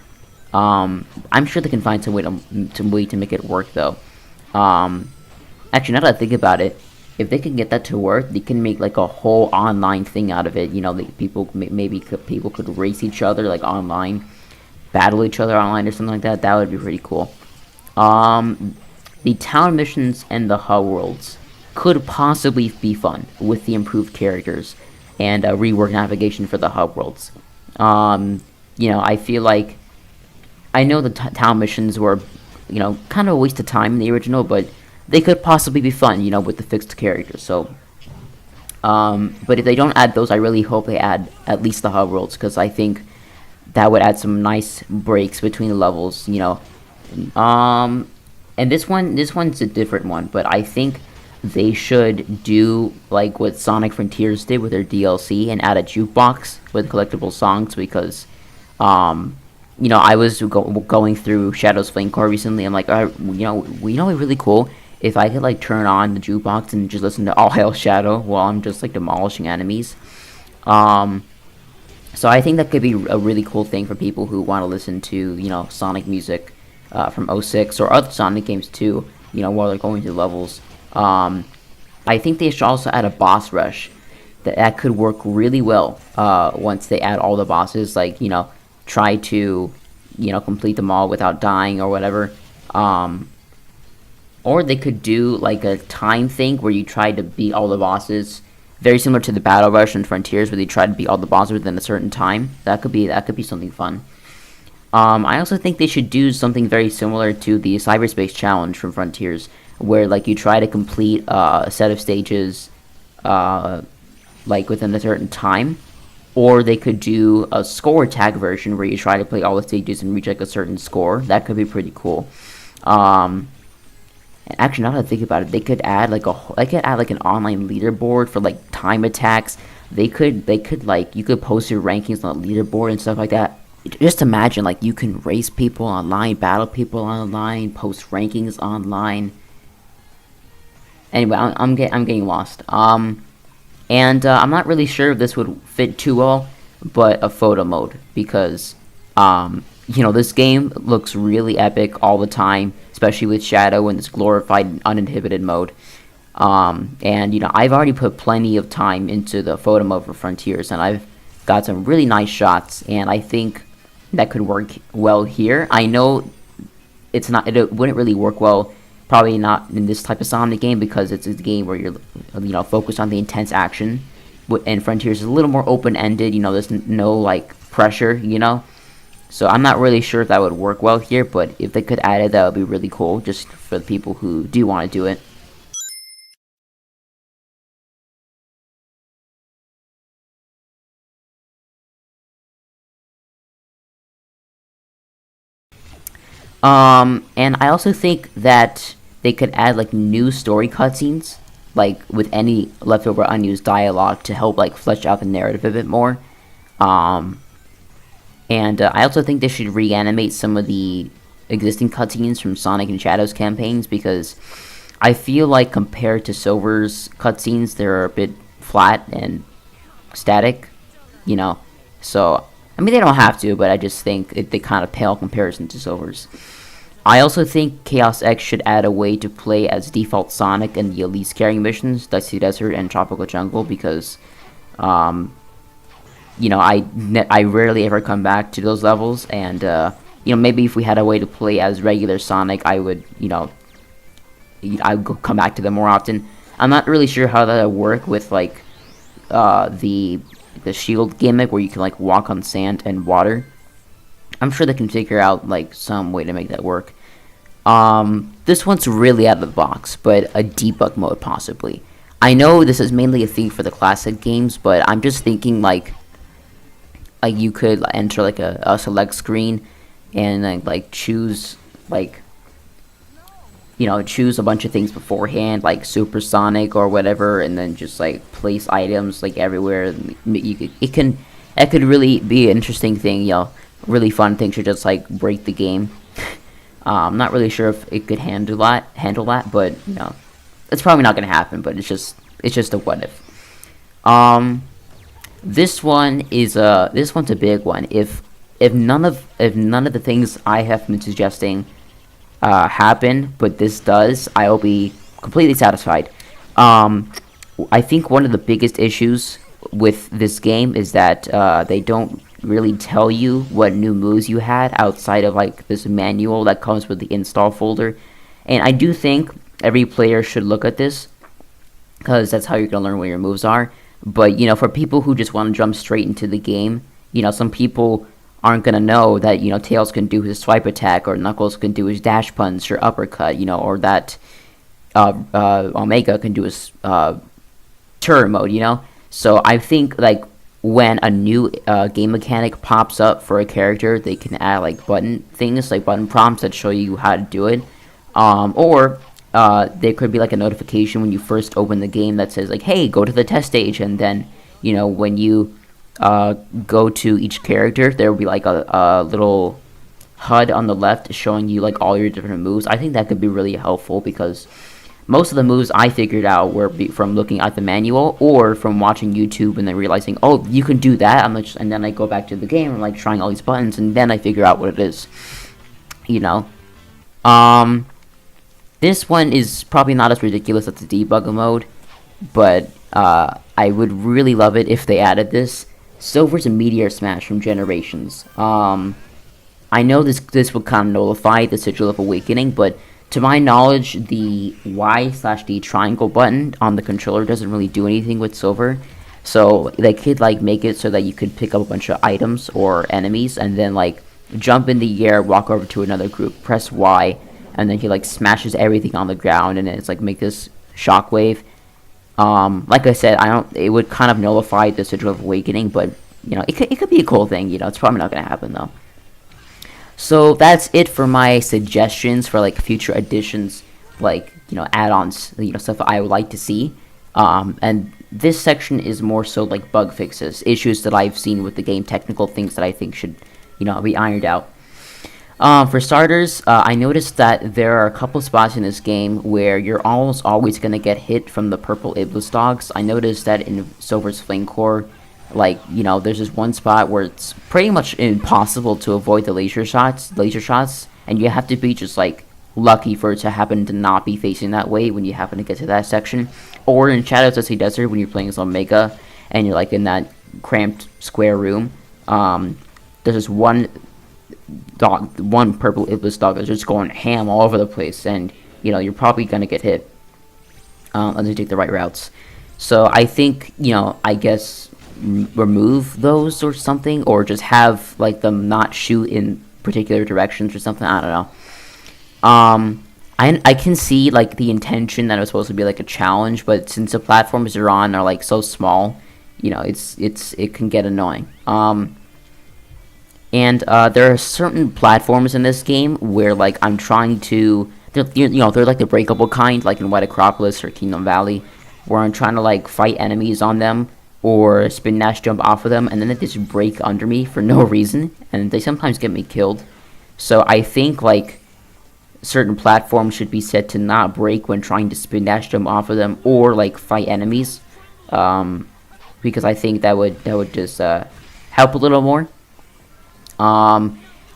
I'm sure they can find some way to make it work, though. Actually, now that I think about it, if they can get that to work, they can make like a whole online thing out of it. You know, people could race each other like online, battle each other online or something like that. That would be pretty cool. the town missions and the hub worlds could possibly be fun with the improved characters and reworked navigation for the hub worlds. I feel like I know the town missions were, kind of a waste of time in the original, but they could possibly be fun, with the fixed characters. So, but if they don't add those, I really hope they add at least the hub worlds, because I think that would add some nice breaks between the levels, And this one's a different one, but I think they should do like what Sonic Frontiers did with their DLC and add a jukebox with collectible songs, because I was going through Shadow's Flame Core recently. I'm like, it'd be really cool if I could like turn on the jukebox and just listen to All Hail Shadow while I'm just like demolishing enemies. So I think that could be a really cool thing for people who want to listen to Sonic music from 06 or other Sonic games too. While they're going through levels. I think they should also add a boss rush. That could work really well once they add all the bosses. Like, try to, complete them all without dying or whatever. Or they could do like a time thing where you try to beat all the bosses, very similar to the Battle Rush and Frontiers, where they try to beat all the bosses within a certain time. That could be something fun. I also think they should do something very similar to the Cyberspace Challenge from Frontiers, where like you try to complete a set of stages like within a certain time. Or they could do a score tag version where you try to play all the stages and reach like a certain score. That could be pretty cool. And actually, now that I think about it, they could add like an online leaderboard for like time attacks. They could like, you could post your rankings on a leaderboard and stuff like that. Just imagine, like, you can race people online, battle people online, post rankings online. Anyway, I'm getting lost. And I'm not really sure if this would fit too well, but a photo mode, because this game looks really epic all the time, especially with Shadow in this glorified uninhibited mode. And I've already put plenty of time into the photo mode for Frontiers, and I've got some really nice shots, and I think that could work well here. I know it wouldn't really work well, probably not in this type of Sonic game, because it's a game where you're focused on the intense action, and Frontiers is a little more open-ended. There's no like pressure, so I'm not really sure if that would work well here, but if they could add it, that would be really cool, just for the people who do want to do it. And I also think that they could add like new story cutscenes, like with any leftover unused dialogue, to help like flesh out the narrative a bit more. And I also think they should reanimate some of the existing cutscenes from Sonic and Shadow's campaigns, because I feel like compared to Silver's cutscenes, they're a bit flat and static, So, I mean, they don't have to, but I just think they kind of pale comparison to Silver's. I also think Chaos X should add a way to play as default Sonic in the Elise carrying missions, Dusty Desert and Tropical Jungle, because, I rarely ever come back to those levels, and, maybe if we had a way to play as regular Sonic, I would, I would come back to them more often. I'm not really sure how that would work with, like, the shield gimmick where you can like walk on sand and water. I'm sure they can figure out like some way to make that work. This one's really out of the box, but a debug mode possibly. I know this is mainly a thing for the classic games, but I'm just thinking like you could enter like a select screen and then like choose like choose a bunch of things beforehand, like supersonic or whatever, and then just like place items like everywhere. It could really be an interesting thing, really fun thing to just like break the game. I'm not really sure if it could handle that, but it's probably not gonna happen. But it's just a what if. This one's a big one. If none of the things I have been suggesting happen, but this does, I will be completely satisfied. I think one of the biggest issues with this game is that they don't really tell you what new moves you had outside of like this manual that comes with the install folder. And I do think every player should look at this, because that's how you're going to learn what your moves are. But, for people who just want to jump straight into the game, some people aren't going to know that, Tails can do his swipe attack, or Knuckles can do his dash punch or uppercut, or that Omega can do his turret mode, So I think, like, when a new game mechanic pops up for a character, they can add, like, button things, like button prompts that show you how to do it. Or there could be, like, a notification when you first open the game that says, like, hey, go to the test stage, and then, when you go to each character, there will be, like, a little HUD on the left showing you, like, all your different moves. I think that could be really helpful, because most of the moves I figured out were from looking at the manual or from watching YouTube and then realizing, oh, you can do that. And then I go back to the game and, like, trying all these buttons, and then I figure out what it is. This one is probably not as ridiculous as the debugger mode, but I would really love it if they added this. Silver's a Meteor Smash from Generations. I know this would kind of nullify the Sigil of Awakening, but to my knowledge, the Y/D triangle button on the controller doesn't really do anything with Silver. So they could, like, make it so that you could pick up a bunch of items or enemies and then, like, jump in the air, walk over to another group, press Y, and then he, like, smashes everything on the ground, and it's like make this shockwave. Like I said, it would kind of nullify the Sigil of Awakening, but it could be a cool thing. It's probably not gonna happen though. So that's it for my suggestions for, like, future additions, like, add-ons, stuff I would like to see. And this section is more so, like, bug fixes, issues that I've seen with the game, technical things that I think should, be ironed out. For starters, I noticed that there are a couple spots in this game where you're almost always going to get hit from the purple Iblis dogs. I noticed that in Silver's Flame Core, like, there's this one spot where it's pretty much impossible to avoid the laser shots, and you have to be just, like, lucky for it to happen to not be facing that way when you happen to get to that section. Or in Shadows of the Desert, when you're playing as Omega, and you're, like, in that cramped square room, there's this one purple Iblis dog that's just going ham all over the place, and, you're probably gonna get hit, unless you take the right routes. So I think, I guess remove those or something, or just have, like, them not shoot in particular directions or something. I don't know. I can see, like, the intention that it was supposed to be, like, a challenge, but since the platforms you're on are, like, so small, it can get annoying. And there are certain platforms in this game where, like, I'm trying to, they're like the breakable kind, like in White Acropolis or Kingdom Valley, where I'm trying to, like, fight enemies on them or spin dash jump off of them, and then they just break under me for no reason, and they sometimes get me killed. So I think, like, certain platforms should be set to not break when trying to spin dash jump off of them or, like, fight enemies, because I think that would just help a little more. I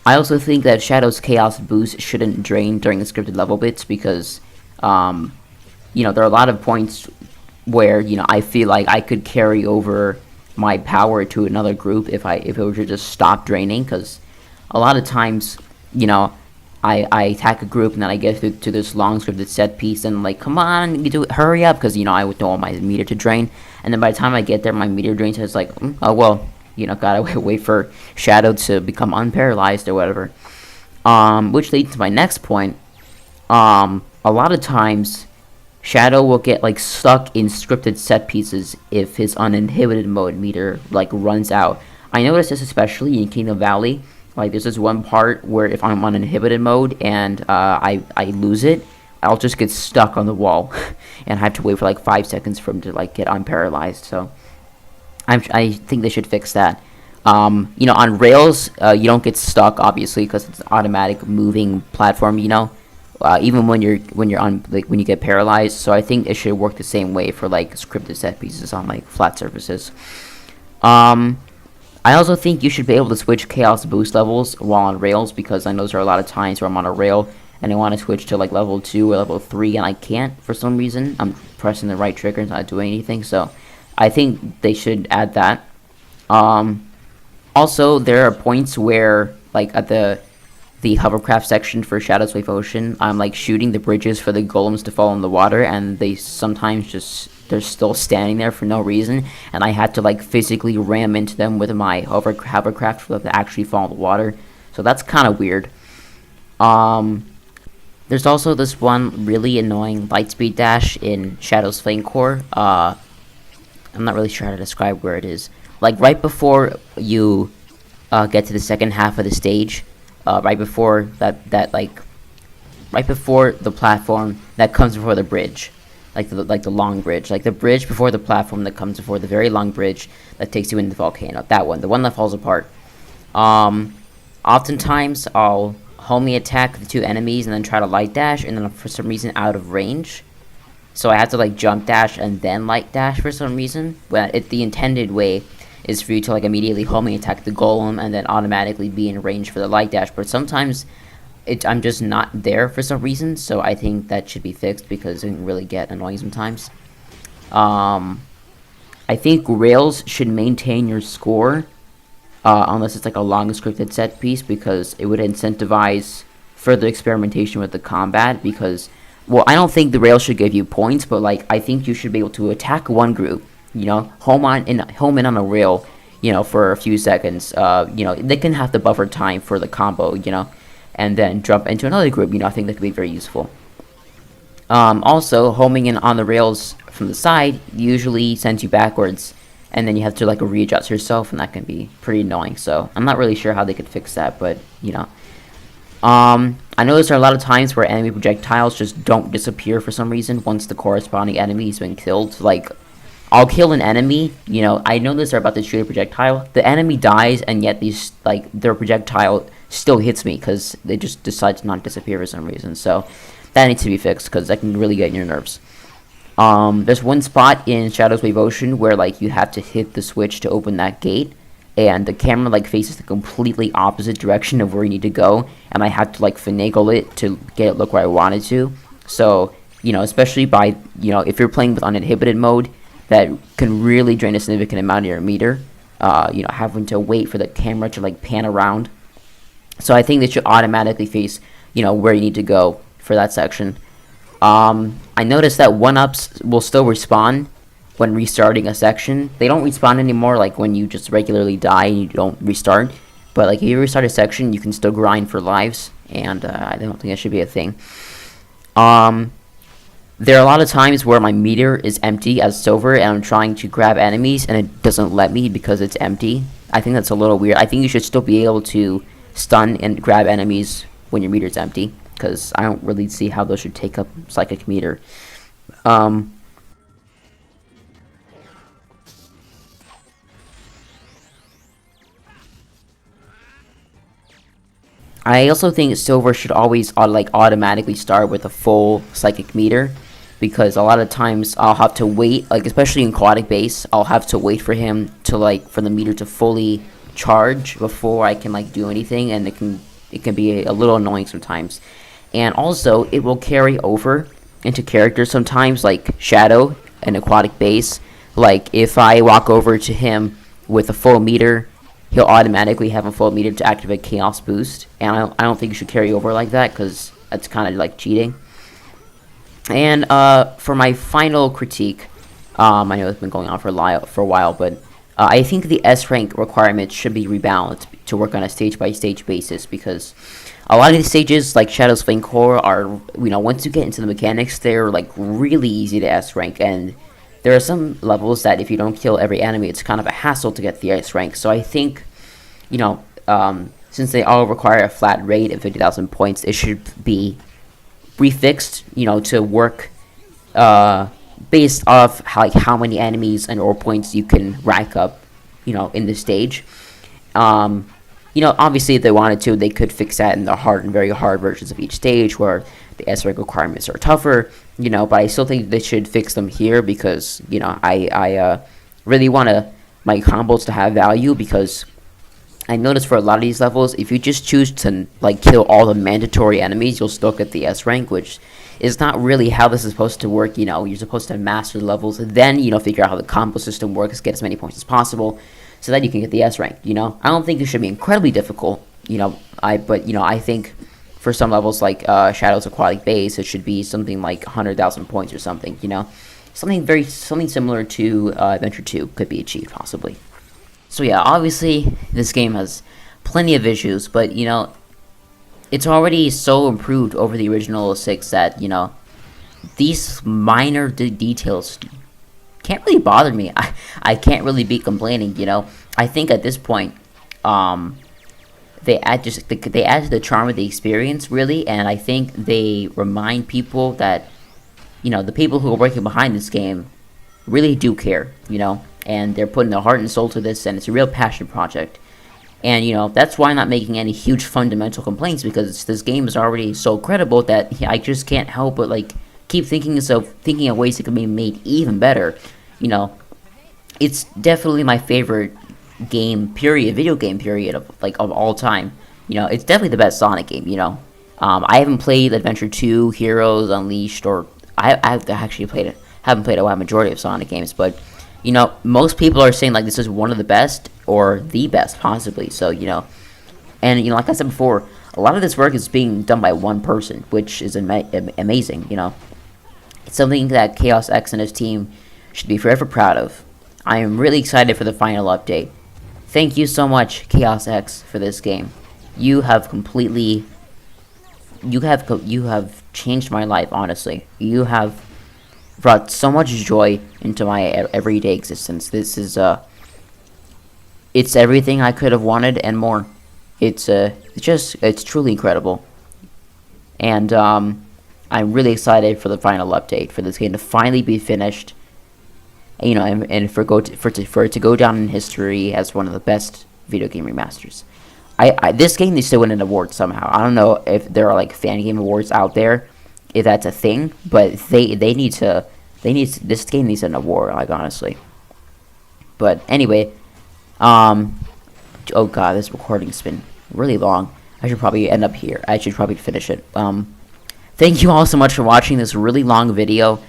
also think that Shadow's Chaos boost shouldn't drain during the scripted level bits, because there are a lot of points where, I feel like I could carry over my power to another group if it were to just stop draining, because a lot of times, I attack a group and then I get to this long scripted set piece and, like, come on, you do it, hurry up, because, I would don't want my meter to drain, and then by the time I get there, my meter drains, so it's like, oh, well, gotta wait for Shadow to become unparalyzed or whatever. Which leads to my next point. A lot of times, Shadow will get, like, stuck in scripted set pieces if his uninhibited mode meter, like, runs out. I noticed this especially in Kingdom Valley. Like, there's this one part where if I'm on uninhibited mode and I lose it, I'll just get stuck on the wall and have to wait for, like, 5 seconds for him to, like, get unparalyzed. So I think they should fix that. On rails, you don't get stuck, obviously, because it's an automatic moving platform. Even when you're on, like, when you get paralyzed. So I think it should work the same way for, like, scripted set pieces on, like, flat surfaces. I also think you should be able to switch Chaos boost levels while on rails, because I know there are a lot of times where I'm on a rail and I want to switch to, like, level 2 or level 3 and I can't for some reason. I'm pressing the right trigger and not doing anything. So I think they should add that. Also, there are points where, like, at the the hovercraft section for Shadows Wave Ocean, I'm like shooting the bridges for the golems to fall in the water, and they sometimes they're still standing there for no reason, and I had to like physically ram into them with my hovercraft for them to actually fall in the water. So that's kind of weird. There's also this one really annoying lightspeed dash in Shadow's Flame Core. I'm not really sure how to describe where it is. Like right before you get to the second half of the stage, right before right before the platform that comes before the bridge, like the long bridge, like the bridge before the platform that comes before the very long bridge that takes you into the volcano. That one, the one that falls apart. Oftentimes I'll homie attack the two enemies and then try to light dash, and then for some reason out of range. So I have to like jump dash and then light dash for some reason. But the intended way is for you to like immediately homie attack the golem and then automatically be in range for the light dash. But sometimes I'm just not there for some reason, so I think that should be fixed because it can really get annoying sometimes. I think rails should maintain your score unless it's like a long scripted set piece, because it would incentivize further experimentation with the combat. Because, well, I don't think the rails should give you points, but like I think you should be able to attack one group, you know, home in on a rail, you know, for a few seconds. You know, they can have the buffer time for the combo, you know, and then jump into another group. You know, I think that could be very useful. Also, homing in on the rails from the side usually sends you backwards, and then you have to like readjust yourself, and that can be pretty annoying. So I'm not really sure how they could fix that, but you know. I noticed there are a lot of times where enemy projectiles just don't disappear for some reason once the corresponding enemy has been killed. Like, I'll kill an enemy, you know, I know they're about to shoot a projectile, the enemy dies, and yet these, like, their projectile still hits me because they just decide to not disappear for some reason. So that needs to be fixed because that can really get on your nerves. There's one spot in Shadows Wave Ocean where like you have to hit the switch to open that gate, and the camera like faces the completely opposite direction of where you need to go, and I had to like finagle it to get it look where I wanted to. So, you know, especially by, you know, if you're playing with uninhibited mode, that can really drain a significant amount of your meter, you know, having to wait for the camera to like pan around. So I think they should automatically face, you know, where you need to go for that section. I noticed that 1-ups will still respawn when restarting a section. They don't respawn anymore like when you just regularly die and you don't restart. But like if you restart a section, you can still grind for lives, and I don't think that should be a thing. There are a lot of times where my meter is empty as silver, and I'm trying to grab enemies, and it doesn't let me because it's empty. I think that's a little weird. I think you should still be able to stun and grab enemies when your meter's empty, because I don't really see how those should take up psychic meter. I also think silver should always automatically start with a full psychic meter, because a lot of times I'll have to wait, like especially in Aquatic base, I'll have to wait for him to for the meter to fully charge before I can do anything, and it can be a little annoying sometimes. And also it will carry over into characters sometimes, like Shadow and Aquatic base. Like if I walk over to him with a full meter, he'll automatically have a full meter to activate Chaos Boost, and I don't think you should carry over like that, because that's kind of like cheating. And for my final critique, I know it's been going on for a while, but I think the S rank requirements should be rebalanced to work on a stage-by-stage basis, because a lot of these stages, like Shadow's Flame Core, are, once you get into the mechanics, they're really easy to S rank, and there are some levels that if you don't kill every enemy, it's kind of a hassle to get the S rank. So I think, since they all require a flat rate of 50,000 points, it should be refixed, to work based off how many enemies and or points you can rack up, in the stage. Obviously if they wanted to, they could fix that in the hard and very hard versions of each stage where the S rank requirements are tougher, but I still think they should fix them here, because, I really want my combos to have value, because I noticed for a lot of these levels, if you just choose to kill all the mandatory enemies, you'll still get the S rank, which is not really how this is supposed to work. You're supposed to master the levels, and then figure out how the combo system works, get as many points as possible, so that you can get the S rank. I don't think it should be incredibly difficult, I think for some levels like Shadow's Aquatic Base, it should be something like 100,000 points or something. Something similar to Adventure 2 could be achieved possibly. So yeah, obviously this game has plenty of issues, but it's already so improved over the original 06 that these minor details can't really bother me. I can't really be complaining. I think at this point, they add to the charm of the experience really, and I think they remind people that the people who are working behind this game really do care, and they're putting their heart and soul to this, and it's a real passion project. And that's why I'm not making any huge fundamental complaints, because this game is already so credible that I just can't help but keep thinking of ways it can be made even better. It's definitely my favorite video game period of all time. It's definitely the best Sonic game. I haven't played Adventure 2, Heroes Unleashed, or I've actually haven't played a majority of Sonic games, but most people are saying this is one of the best or the best possibly. So and like I said before, a lot of this work is being done by one person, which is amazing. It's something that Chaos X and his team should be forever proud of. I am really excited for the final update. Thank you so much, Chaos X, for this game. You have changed my life, honestly. You have brought so much joy into my everyday existence. This is it's everything I could have wanted and more. It's truly incredible. And I'm really excited for the final update, for this game to finally be finished. And for it to go down in history as one of the best video game remasters. This game needs to win an award somehow. I don't know if there are fan game awards out there, if that's a thing, but this game needs an award, honestly. But anyway, oh god, this recording's been really long. I should probably end up here. I should probably finish it. Thank you all so much for watching this really long video.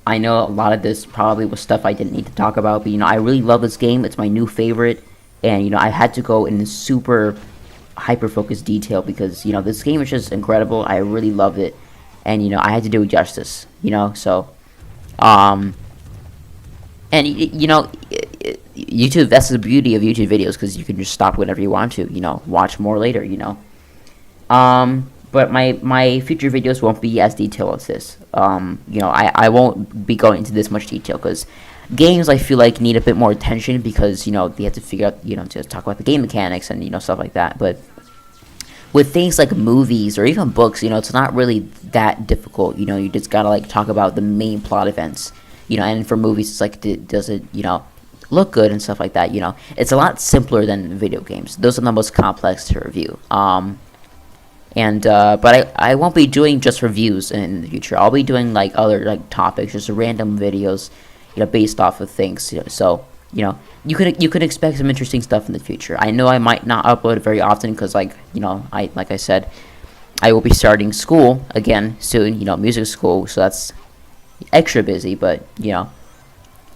I know a lot of this probably was stuff I didn't need to talk about, but I really love this game. It's my new favorite, and I had to go in super hyper-focused detail because this game is just incredible. I really loved it, and I had to do it justice. So and YouTube, that's the beauty of YouTube videos, because you can just stop whenever you want to, watch more later. But my future videos won't be as detailed as this. I won't be going into this much detail, because games, I feel need a bit more attention, because, they have to figure out, to talk about the game mechanics and, stuff like that. But with things like movies or even books, it's not really that difficult. You just gotta, talk about the main plot events. And for movies, it's does it, look good and stuff like that, It's a lot simpler than video games. Those are the most complex to review. But I won't be doing just reviews in the future. I'll be doing other topics, just random videos, based off of things. So you could expect some interesting stuff in the future. I know I might not upload very often because like I said, I will be starting school again soon. Music school, so that's extra busy. But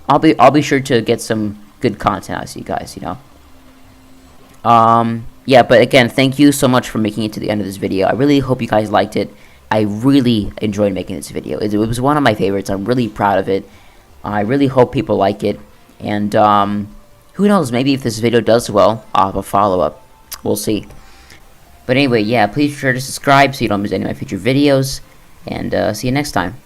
I'll be sure to get some good content out of you guys. Yeah, but again, thank you so much for making it to the end of this video. I really hope you guys liked it. I really enjoyed making this video. It was one of my favorites. I'm really proud of it. I really hope people like it. And who knows, maybe if this video does well, I'll have a follow-up. We'll see. But anyway, yeah, please be sure to subscribe so you don't miss any of my future videos. And see you next time.